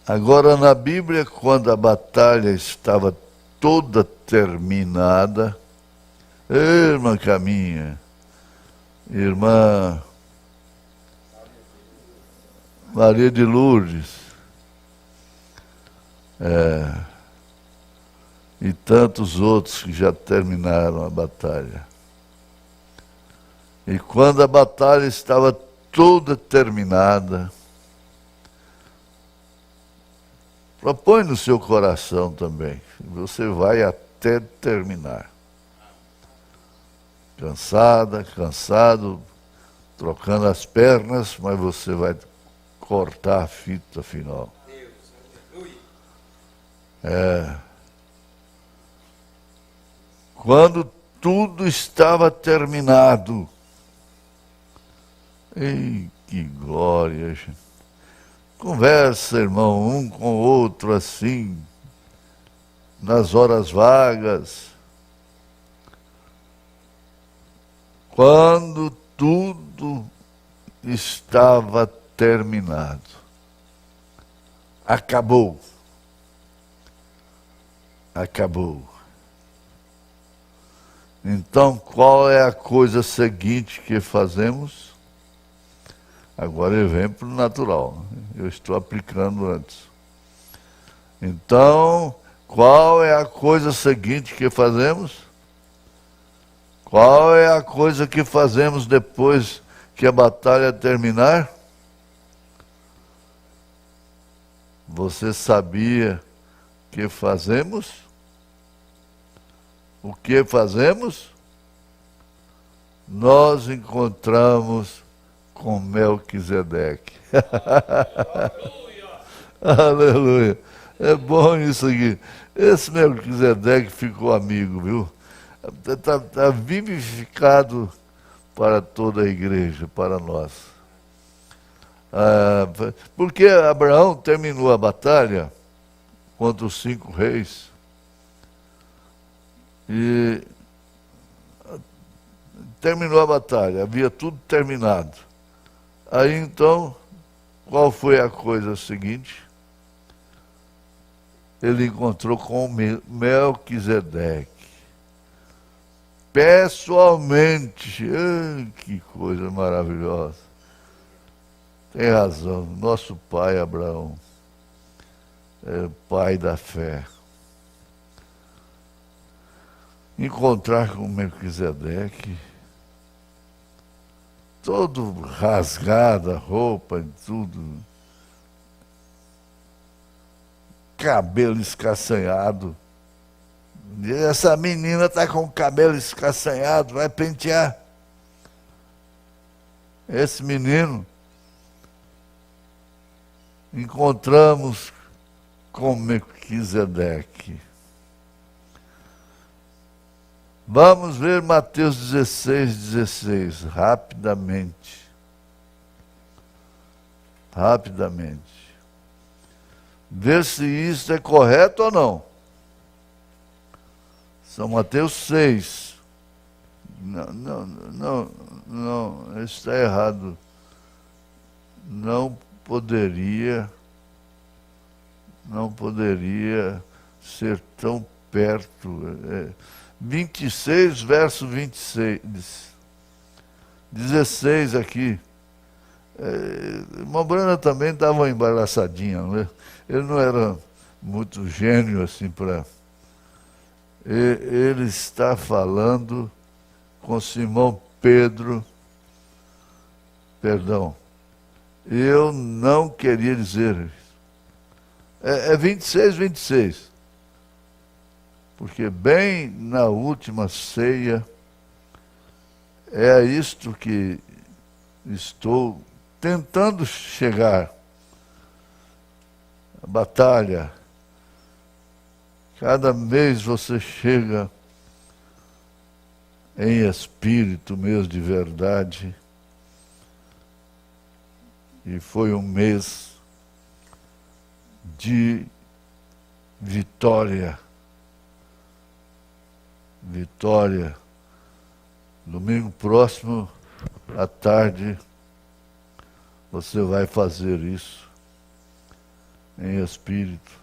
Agora, na Bíblia, quando a batalha estava toda terminada, irmã Caminha, irmã Maria de Lourdes, e tantos outros que já terminaram a batalha. E quando a batalha estava toda terminada, propõe no seu coração também, você vai até terminar. Cansado, trocando as pernas, mas você vai cortar a fita final. Quando tudo estava terminado. Ei, que glória, gente. Conversa, irmão, um com o outro assim, nas horas vagas. quando tudo estava terminado. Acabou. Acabou. Então, qual é a coisa seguinte que fazemos? Agora ele vem para o natural. Eu estou aplicando antes. Então, qual é a coisa seguinte que fazemos? Qual é a coisa que fazemos depois que a batalha terminar? Você sabia que fazemos? O que fazemos? Nós encontramos com Melquisedeque. Aleluia. É bom isso aqui. Esse Melquisedeque ficou amigo, viu? Está vivificado para toda a igreja, para nós. Porque Abraão terminou a batalha contra os 5 reis e terminou a batalha, havia tudo terminado. Aí então, qual foi a coisa seguinte? Ele encontrou com Melquisedeque. Pessoalmente. Que coisa maravilhosa. Tem razão. Nosso pai Abraão é o pai da fé. Encontrar com Melquisedeque, todo rasgado, a roupa e tudo, cabelo escastanhado. Essa menina está com o cabelo escastanhado, vai pentear. Esse menino, encontramos com Melquisedeque. Vamos ver Mateus 16, rapidamente. Rapidamente. Ver se isso é correto ou não. São Mateus 6. Não, está errado. Não poderia ser tão perto. 26, verso 26. 16 aqui. Irmã Brana também estava embaraçadinha, não é? Ele não era muito gênio assim para... Ele está falando com Simão Pedro. Perdão. Eu não queria dizer isso. É 26. Porque bem na última ceia, é isto que estou tentando chegar. A batalha. Cada mês você chega em espírito mesmo de verdade. E foi um mês de vitória. Vitória. Domingo próximo, à tarde, você vai fazer isso em espírito.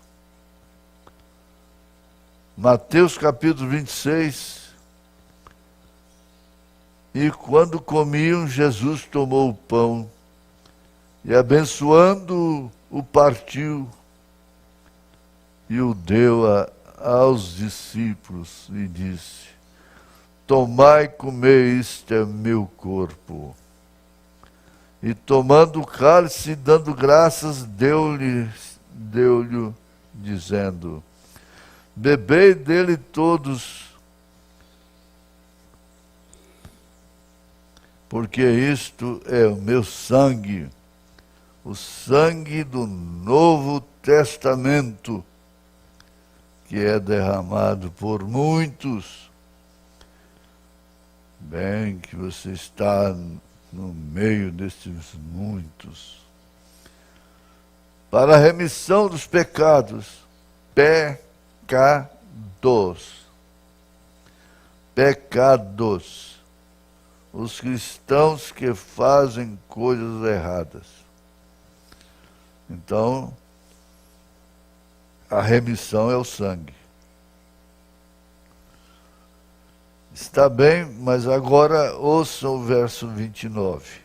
Mateus capítulo 26. E quando comiam, Jesus tomou o pão e, abençoando, o partiu e o deu aos discípulos e disse: tomai e comei, isto é meu corpo. E tomando o cálice e dando graças, deu-lhe, dizendo: bebei dele todos, porque isto é o meu sangue, o sangue do Novo Testamento, que é derramado por muitos. Bem que você está no meio desses muitos. Para a remissão dos pecados. Pecados. os cristãos que fazem coisas erradas. Então, a remissão é o sangue. Está bem, mas agora ouçam o verso 29.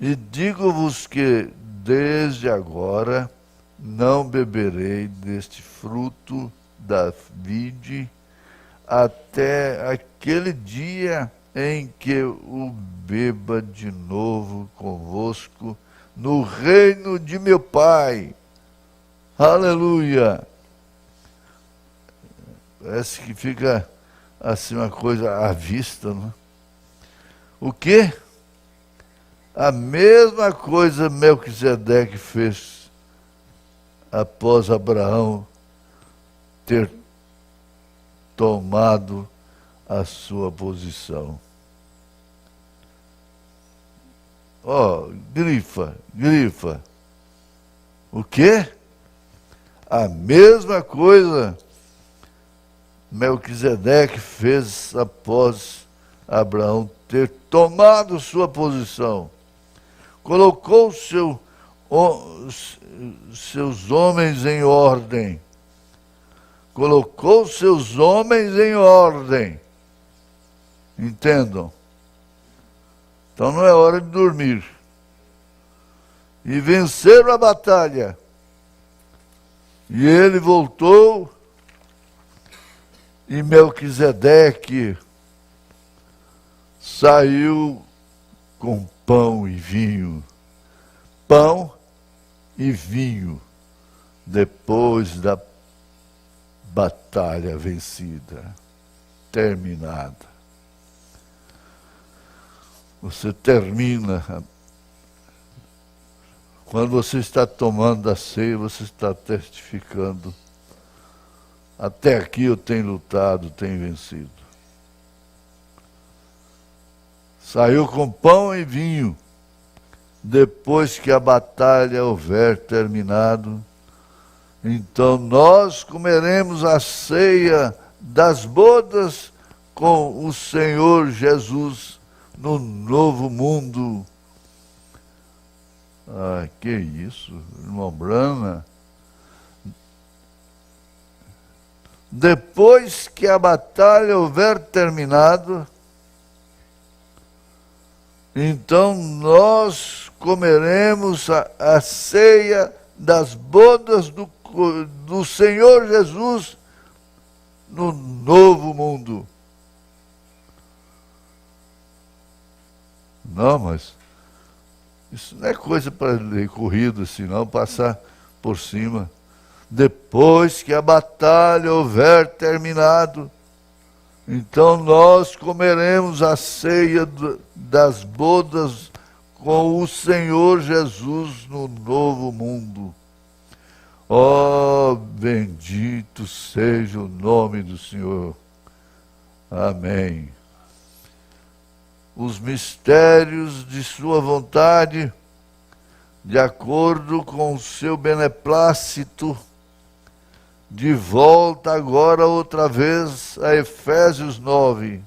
E digo-vos que, desde agora, não beberei deste fruto da vide, até aquele dia em que o beba de novo convosco no reino de meu Pai. Aleluia! Parece que fica assim uma coisa à vista, não é? O quê? A mesma coisa Melquisedeque fez após Abraão ter tomado a sua posição. Grifa. O quê? A mesma coisa Melquisedeque fez após Abraão ter tomado sua posição. Colocou seus homens em ordem. Colocou seus homens em ordem. Entendam? Então não é hora de dormir. E venceram a batalha. E ele voltou, e Melquisedeque saiu com pão e vinho. Pão e vinho, depois da batalha vencida, terminada. Você termina. Quando você está tomando a ceia, você está testificando. Até aqui eu tenho lutado, tenho vencido. Saiu com pão e vinho. Depois que a batalha houver terminado, então nós comeremos a ceia das bodas com o Senhor Jesus no novo mundo. Ah, que isso, irmão Brana. Depois que a batalha houver terminado, então nós comeremos a ceia das bodas do Senhor Jesus no novo mundo. Não, mas isso não é coisa para ler corrido assim, não, passar por cima. Depois que a batalha houver terminado, então nós comeremos a ceia das bodas com o Senhor Jesus no novo mundo. Oh, bendito seja o nome do Senhor. Amém. Os mistérios de sua vontade, de acordo com o seu beneplácito, de volta agora outra vez a Efésios 9,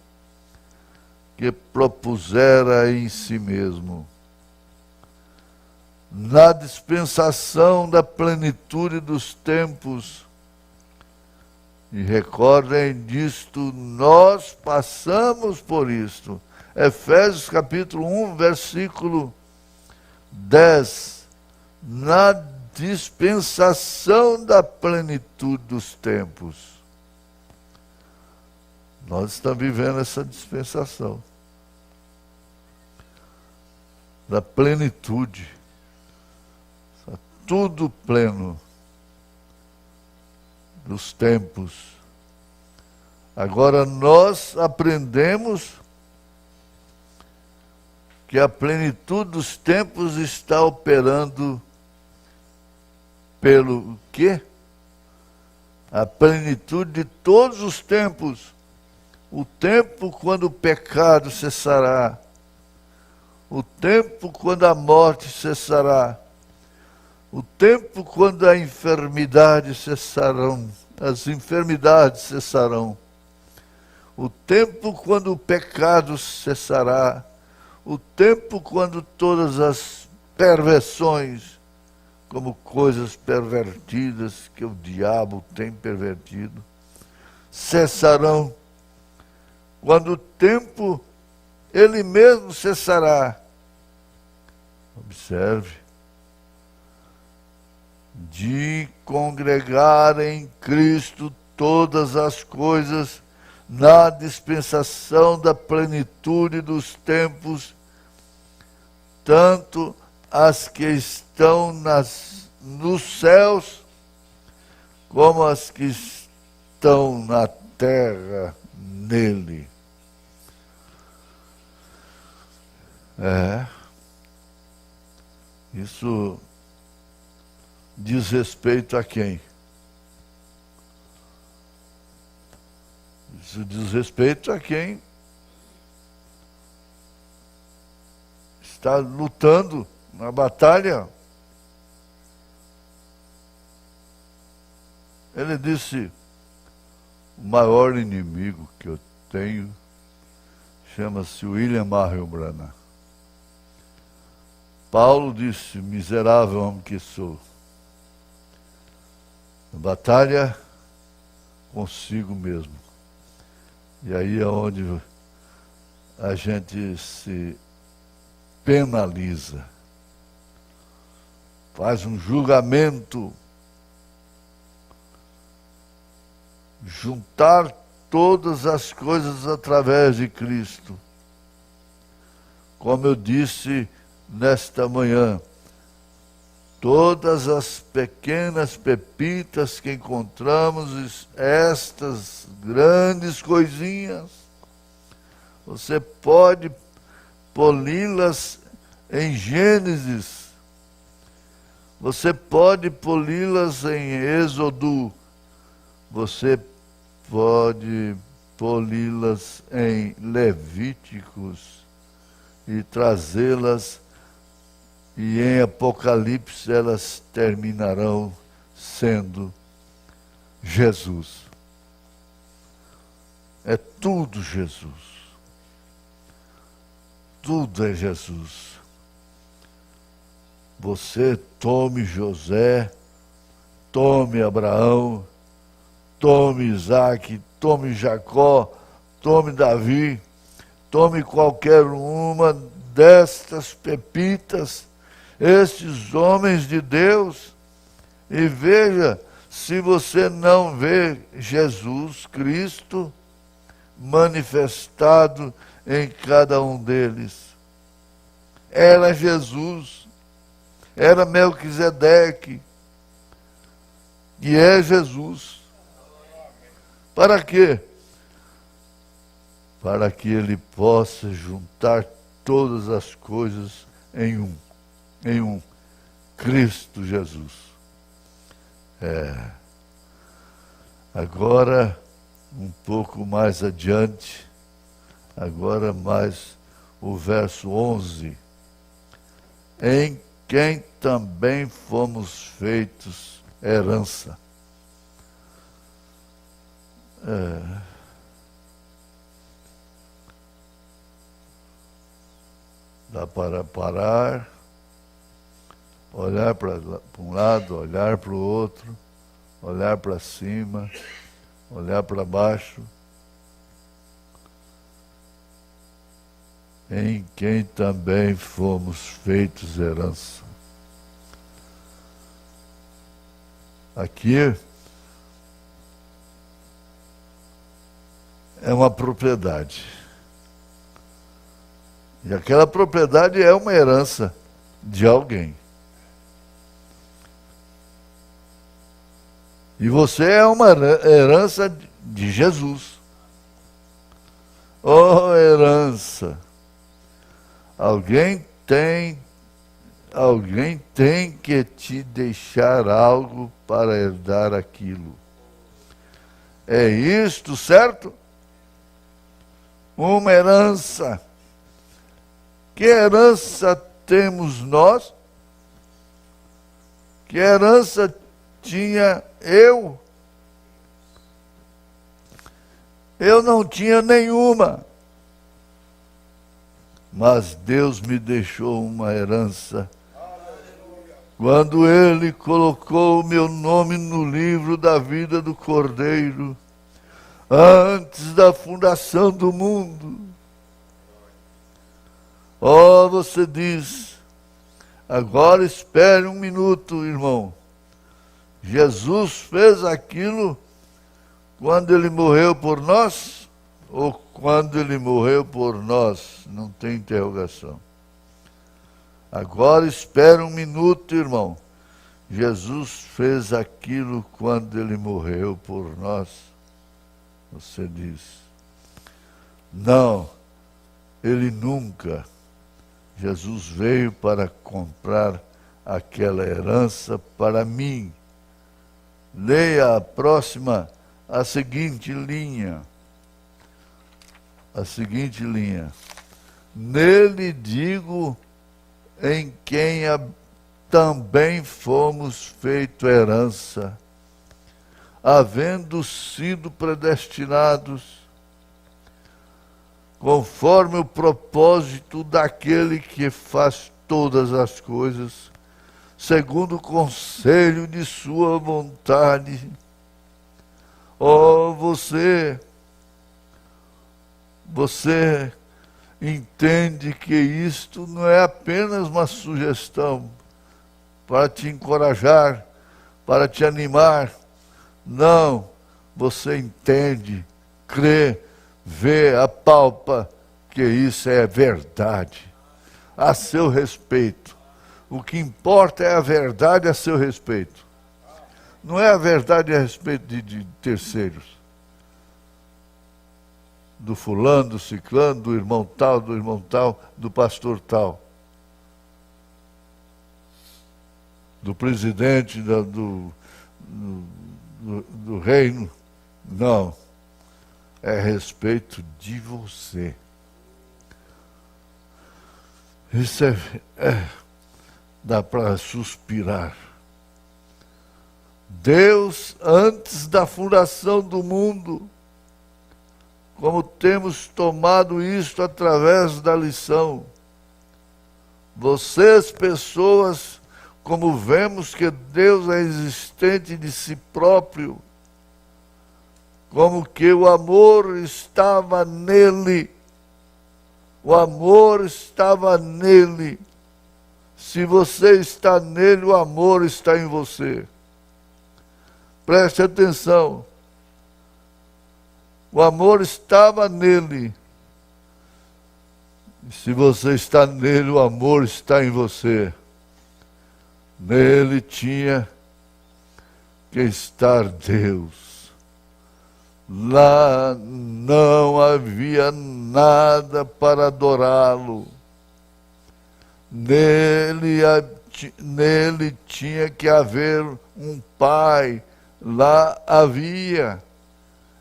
que propusera em si mesmo. Na dispensação da plenitude dos tempos, e recordem disto, nós passamos por isto. Efésios capítulo 1, versículo 10. Na dispensação da plenitude dos tempos. Nós estamos vivendo essa dispensação da plenitude. Está tudo pleno dos tempos. Agora nós aprendemos que a plenitude dos tempos está operando pelo quê? A plenitude de todos os tempos. O tempo quando o pecado cessará. O tempo quando a morte cessará. O tempo quando a enfermidade cessarão. As enfermidades cessarão. o tempo quando o pecado cessará, o tempo quando todas as perversões, como coisas pervertidas que o diabo tem pervertido, cessarão, quando o tempo ele mesmo cessará. Observe, de congregar em Cristo todas as coisas na dispensação da plenitude dos tempos, tanto as que estão nos céus, como as que estão na terra nele. Isso diz respeito a quem? Isso diz respeito a quem está lutando na batalha. Ele disse, o maior inimigo que eu tenho chama-se William Marion Branham. Paulo disse, miserável homem que sou. Batalha consigo mesmo. E aí é onde a gente se penaliza. Faz um julgamento. Juntar todas as coisas através de Cristo. Como eu disse nesta manhã, todas as pequenas pepitas que encontramos, estas grandes coisinhas, você pode poli-las em Gênesis, você pode poli-las em Êxodo, você pode poli-las em Levíticos e trazê-las, e em Apocalipse elas terminarão sendo Jesus. É tudo Jesus. Tudo é Jesus. Você tome José, tome Abraão, tome Isaac, tome Jacó, tome Davi, tome qualquer uma destas pepitas, estes homens de Deus, e veja se você não vê Jesus Cristo manifestado em cada um deles. Era Jesus, era Melquisedeque, e é Jesus. Para quê? Para que ele possa juntar todas as coisas em um Cristo Jesus. Agora, um pouco mais adiante, agora mais o verso 11. Em quem também fomos feitos herança. Dá para parar, olhar para um lado, olhar para o outro, olhar para cima, olhar para baixo. Em quem também fomos feitos herança. Aqui é uma propriedade. E aquela propriedade é uma herança de alguém. E você é uma herança de Jesus. Oh, herança! Alguém tem que te deixar algo para herdar aquilo. É isto, certo? Uma herança. Que herança temos nós? Que herança tinha eu? Eu não tinha nenhuma. Mas Deus me deixou uma herança. Quando Ele colocou o meu nome no livro da vida do Cordeiro, antes da fundação do mundo. Oh, você diz, agora espere um minuto, irmão. Jesus fez aquilo quando Ele morreu por nós? Ou quando Ele morreu por nós? Não tem interrogação. Agora espera um minuto, irmão. Jesus fez aquilo quando Ele morreu por nós? Você diz, não, Ele nunca. Jesus veio para comprar aquela herança para mim. Leia a próxima, a seguinte linha. A seguinte linha. Nele digo, em quem também fomos feito herança, havendo sido predestinados, conforme o propósito daquele que faz todas as coisas, segundo o conselho de sua vontade. Oh, você entende que isto não é apenas uma sugestão para te encorajar, para te animar. Não, você entende, crê, vê, apalpa que isso é verdade a seu respeito. O que importa é a verdade a seu respeito. Não é a verdade a respeito de terceiros. Do fulano, do ciclano, do irmão tal, do pastor tal. Do presidente do reino. Não. É a respeito de você. Isso dá para suspirar. Deus, antes da fundação do mundo, como temos tomado isto através da lição, vocês, pessoas, como vemos que Deus é existente de si próprio, como que o amor estava nele, o amor estava nele. Se você está nele, o amor está em você. Preste atenção. O amor estava nele. E se você está nele, o amor está em você. Nele tinha que estar Deus. Lá não havia nada para adorá-lo. Nele tinha que haver um Pai. Lá havia.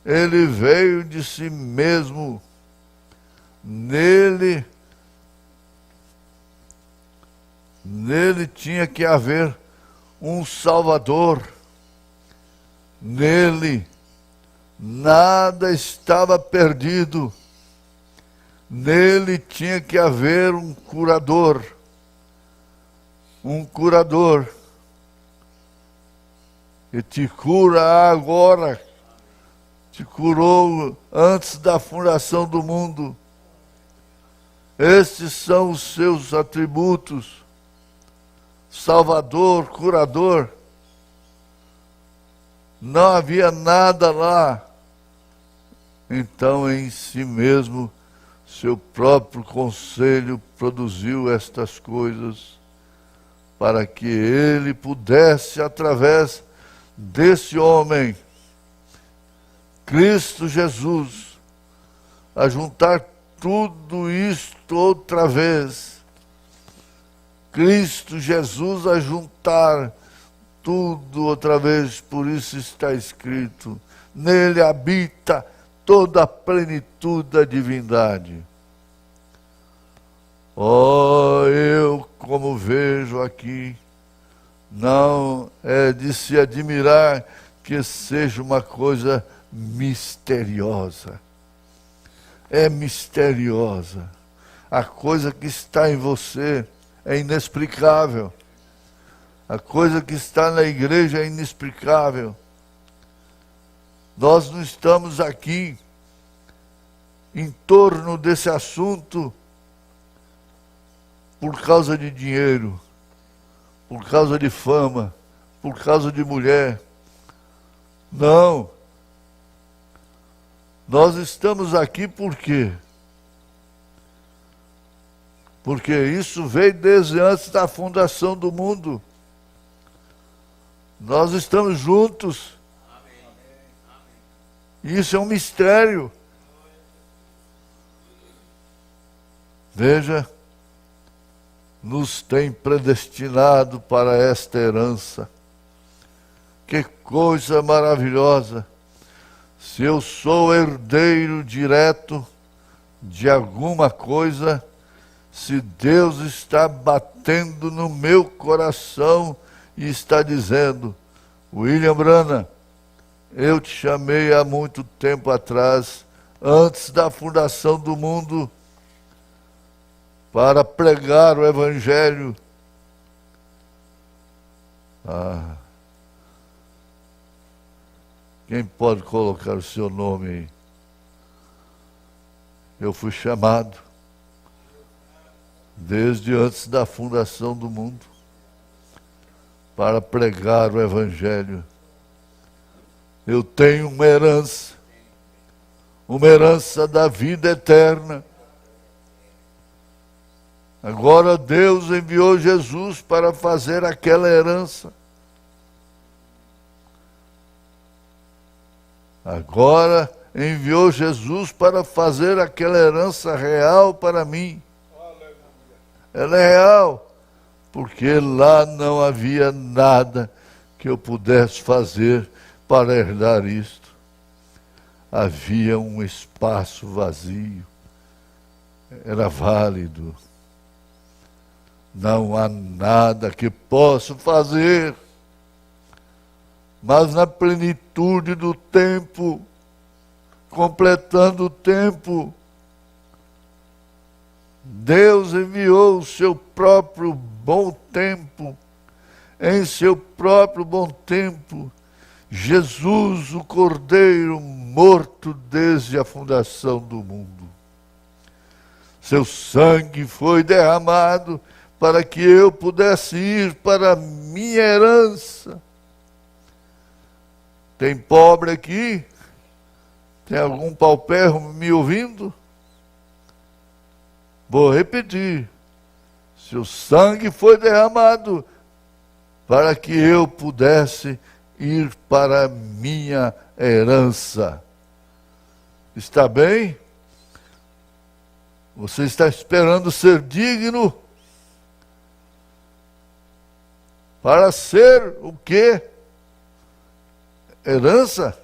Ele veio de si mesmo. Nele tinha que haver um Salvador. Nele nada estava perdido. Nele tinha que haver um curador. Um curador que te cura agora. Te curou antes da fundação do mundo. Estes são os seus atributos. Salvador, curador. Não havia nada lá. Então, em si mesmo, seu próprio conselho produziu estas coisas para que ele pudesse, através desse homem, Cristo Jesus, ajuntar tudo isto outra vez. Cristo Jesus ajuntar tudo outra vez, por isso está escrito, nele habita toda a plenitude da divindade. Oh, eu como vejo aqui, não é de se admirar que seja uma coisa misteriosa. é misteriosa. A coisa que está em você é inexplicável. A coisa que está na igreja é inexplicável. Nós não estamos aqui em torno desse assunto por causa de dinheiro, por causa de fama, por causa de mulher. Não. Nós estamos aqui por quê? Porque isso veio desde antes da fundação do mundo. Nós estamos juntos. Isso é um mistério. Veja, nos tem predestinado para esta herança. Que coisa maravilhosa! Se eu sou herdeiro direto de alguma coisa, se Deus está batendo no meu coração e está dizendo: William Branham, eu te chamei há muito tempo atrás, antes da fundação do mundo, para pregar o Evangelho. Quem pode colocar o seu nome aí? Eu fui chamado desde antes da fundação do mundo para pregar o Evangelho. Eu tenho uma herança da vida eterna. Agora Deus enviou Jesus para fazer aquela herança. Agora enviou Jesus para fazer aquela herança real para mim. Ela é real, porque lá não havia nada que eu pudesse fazer para herdar isto. Havia um espaço vazio. Era válido. Não há nada que possa fazer. Mas na plenitude do tempo, completando o tempo, Deus enviou o seu próprio bom tempo. Em seu próprio bom tempo, Jesus, o Cordeiro, morto desde a fundação do mundo. Seu sangue foi derramado para que eu pudesse ir para a minha herança. Tem pobre aqui? Tem algum paupérrimo me ouvindo? Vou repetir. Seu sangue foi derramado para que eu pudesse ir para a minha herança. Está bem? Você está esperando ser digno para ser o quê? Herança?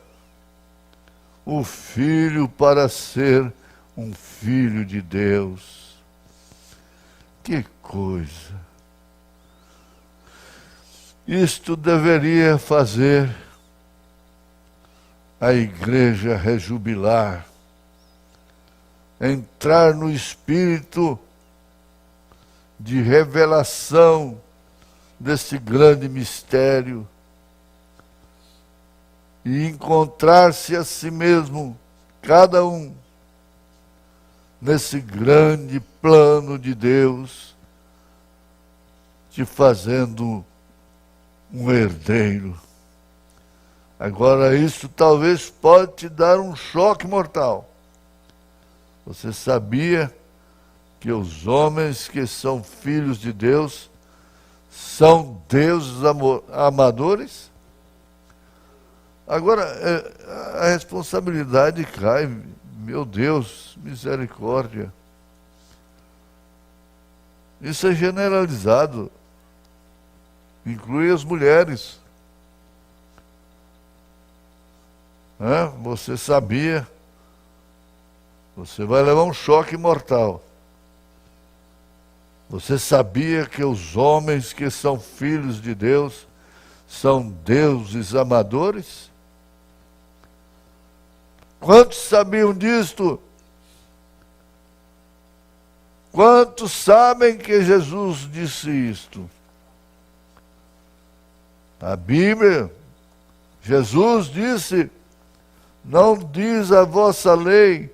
O filho para ser um filho de Deus. Que coisa! Isto deveria fazer a igreja rejubilar, entrar no espírito de revelação desse grande mistério e encontrar-se a si mesmo, cada um, nesse grande plano de Deus, te fazendo um herdeiro. Agora, isso talvez pode te dar um choque mortal. Você sabia que os homens que são filhos de Deus são deuses amadores? Agora, a responsabilidade cai, meu Deus, misericórdia. Isso é generalizado. Inclui as mulheres. Você sabia? Você vai levar um choque mortal. Você sabia que os homens que são filhos de Deus são deuses amadores? Quantos sabiam disto? Quantos sabem que Jesus disse isto? A Bíblia, Jesus disse: não diz a vossa lei,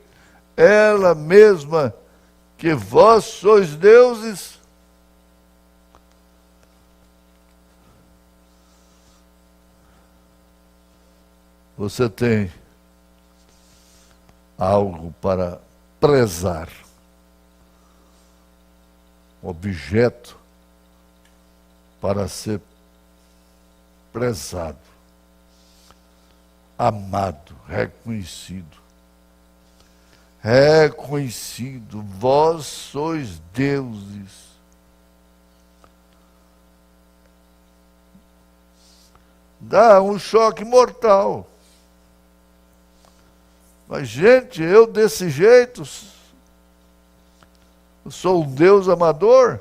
ela mesma, que vós sois deuses? Você tem algo para prezar, objeto para ser prezado, amado, reconhecido. Reconhecido, vós sois deuses. Dá um choque mortal. Mas, gente, eu desse jeito, eu sou um Deus amador?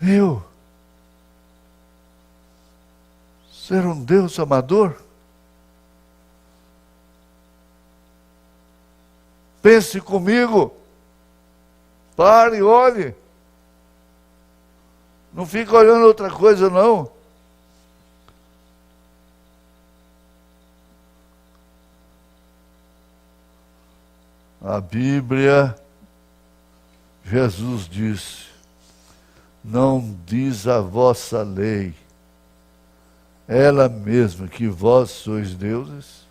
Eu ser um Deus amador? Pense comigo. Pare, olhe. Não fica olhando outra coisa, não. A Bíblia, Jesus disse: não diz a vossa lei, ela mesma, que vós sois deuses?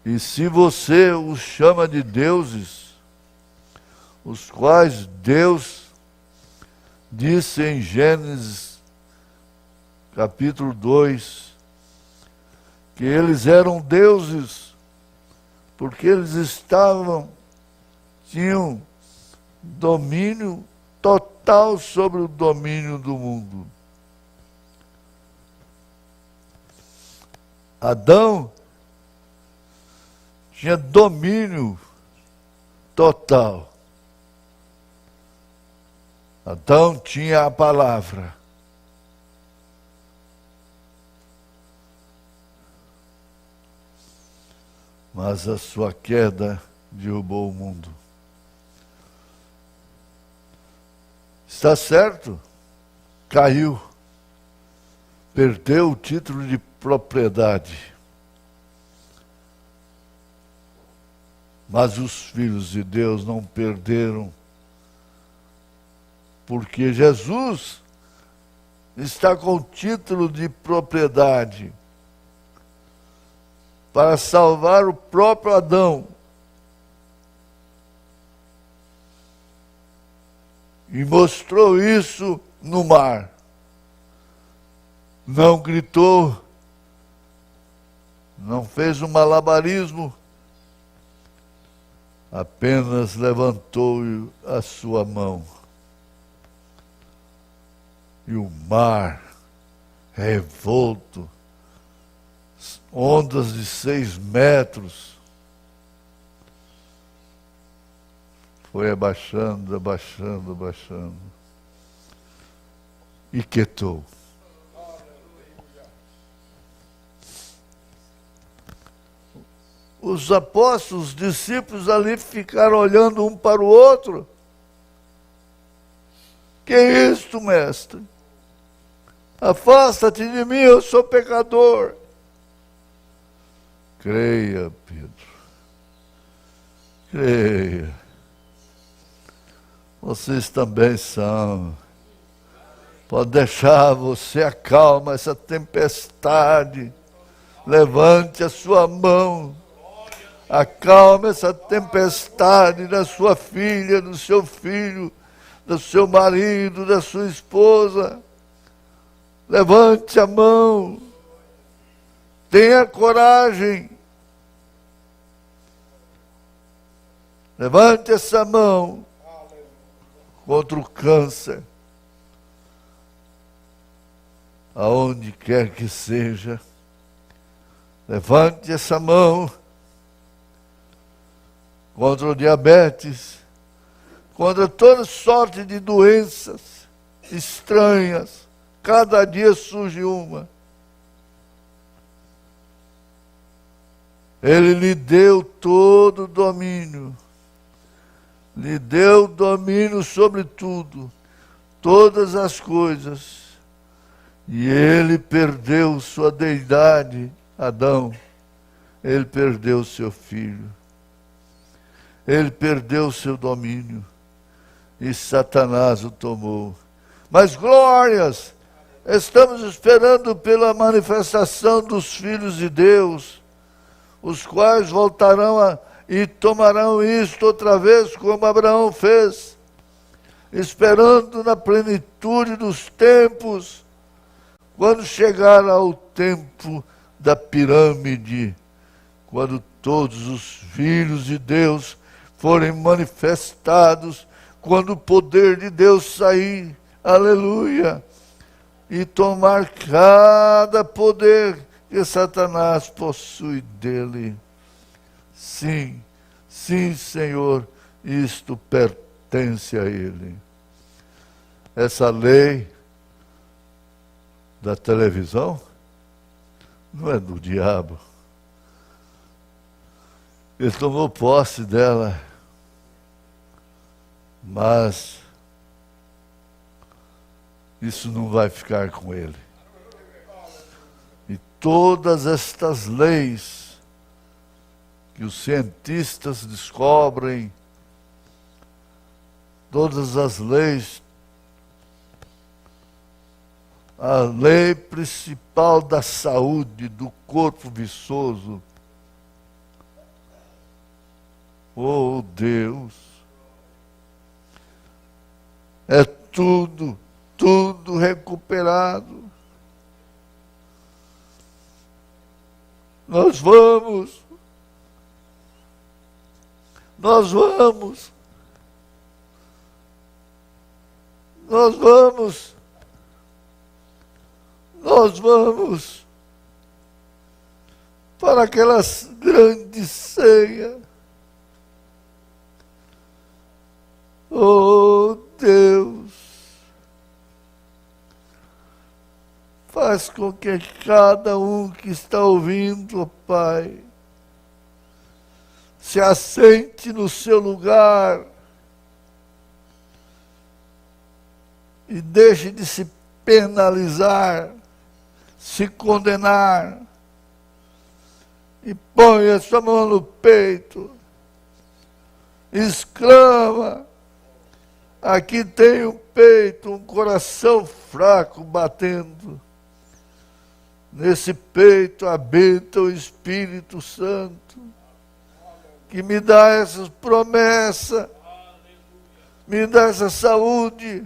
E se você os chama de deuses, os quais Deus disse em Gênesis, capítulo 2, que eles eram deuses, porque eles tinham domínio total sobre o domínio do mundo. Adão tinha domínio total. Adão tinha a palavra. Mas a sua queda derrubou o mundo. Está certo? Caiu. Perdeu o título de propriedade. Mas os filhos de Deus não perderam, porque Jesus está com o título de propriedade para salvar o próprio Adão. E mostrou isso no mar. Não gritou, não fez um malabarismo, apenas levantou a sua mão. E o mar, revolto, ondas de 6 metros, foi abaixando, abaixando, abaixando, e quietou. Os apóstolos, os discípulos ali ficaram olhando um para o outro. Que é isto, mestre? Afasta-te de mim, eu sou pecador. Creia, Pedro. Creia. Vocês também são. Pode deixar, você acalma essa tempestade. Levante a sua mão. Acalma essa tempestade da sua filha, do seu filho, do seu marido, da sua esposa. Levante a mão. Tenha coragem. Levante essa mão contra o câncer. Aonde quer que seja. Levante essa mão contra o diabetes, contra toda sorte de doenças estranhas. Cada dia surge uma. Ele lhe deu todo o domínio. Lhe deu domínio sobre tudo, todas as coisas. E ele perdeu sua deidade, Adão. Ele perdeu seu filho. Ele perdeu seu domínio. E Satanás o tomou. Mas glórias! Estamos esperando pela manifestação dos filhos de Deus, os quais voltarão e tomarão isto outra vez, como Abraão fez, esperando na plenitude dos tempos, quando chegar ao tempo da pirâmide, quando todos os filhos de Deus forem manifestados, quando o poder de Deus sair, aleluia, e tomar cada poder que Satanás possui dele. Sim, sim, Senhor, isto pertence a ele. Essa lei da televisão não é do diabo. Ele tomou posse dela, mas isso não vai ficar com ele. E todas estas leis que os cientistas descobrem, todas as leis, a lei principal da saúde, do corpo viçoso, oh Deus, é tudo recuperado. Nós vamos para aquelas grandes ceias. Oh Deus, faz com que cada um que está ouvindo, oh Pai, se assente no seu lugar e deixe de se penalizar, se condenar, e ponha sua mão no peito, exclama: aqui tem um peito, um coração fraco batendo. Nesse peito habita o Espírito Santo, que me dá essas promessas, me dá essa saúde,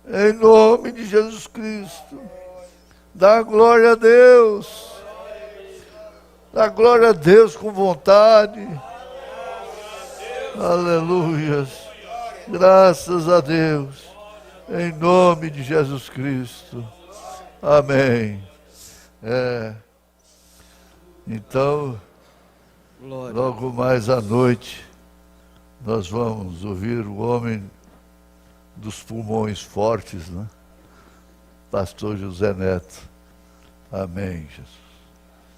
em nome de Jesus Cristo. Dá glória a Deus, dá glória a Deus com vontade. Aleluia, graças a Deus, em nome de Jesus Cristo. Amém. Então, logo mais à noite, nós vamos ouvir o homem dos pulmões fortes, né? Pastor José Neto. Amém, Jesus.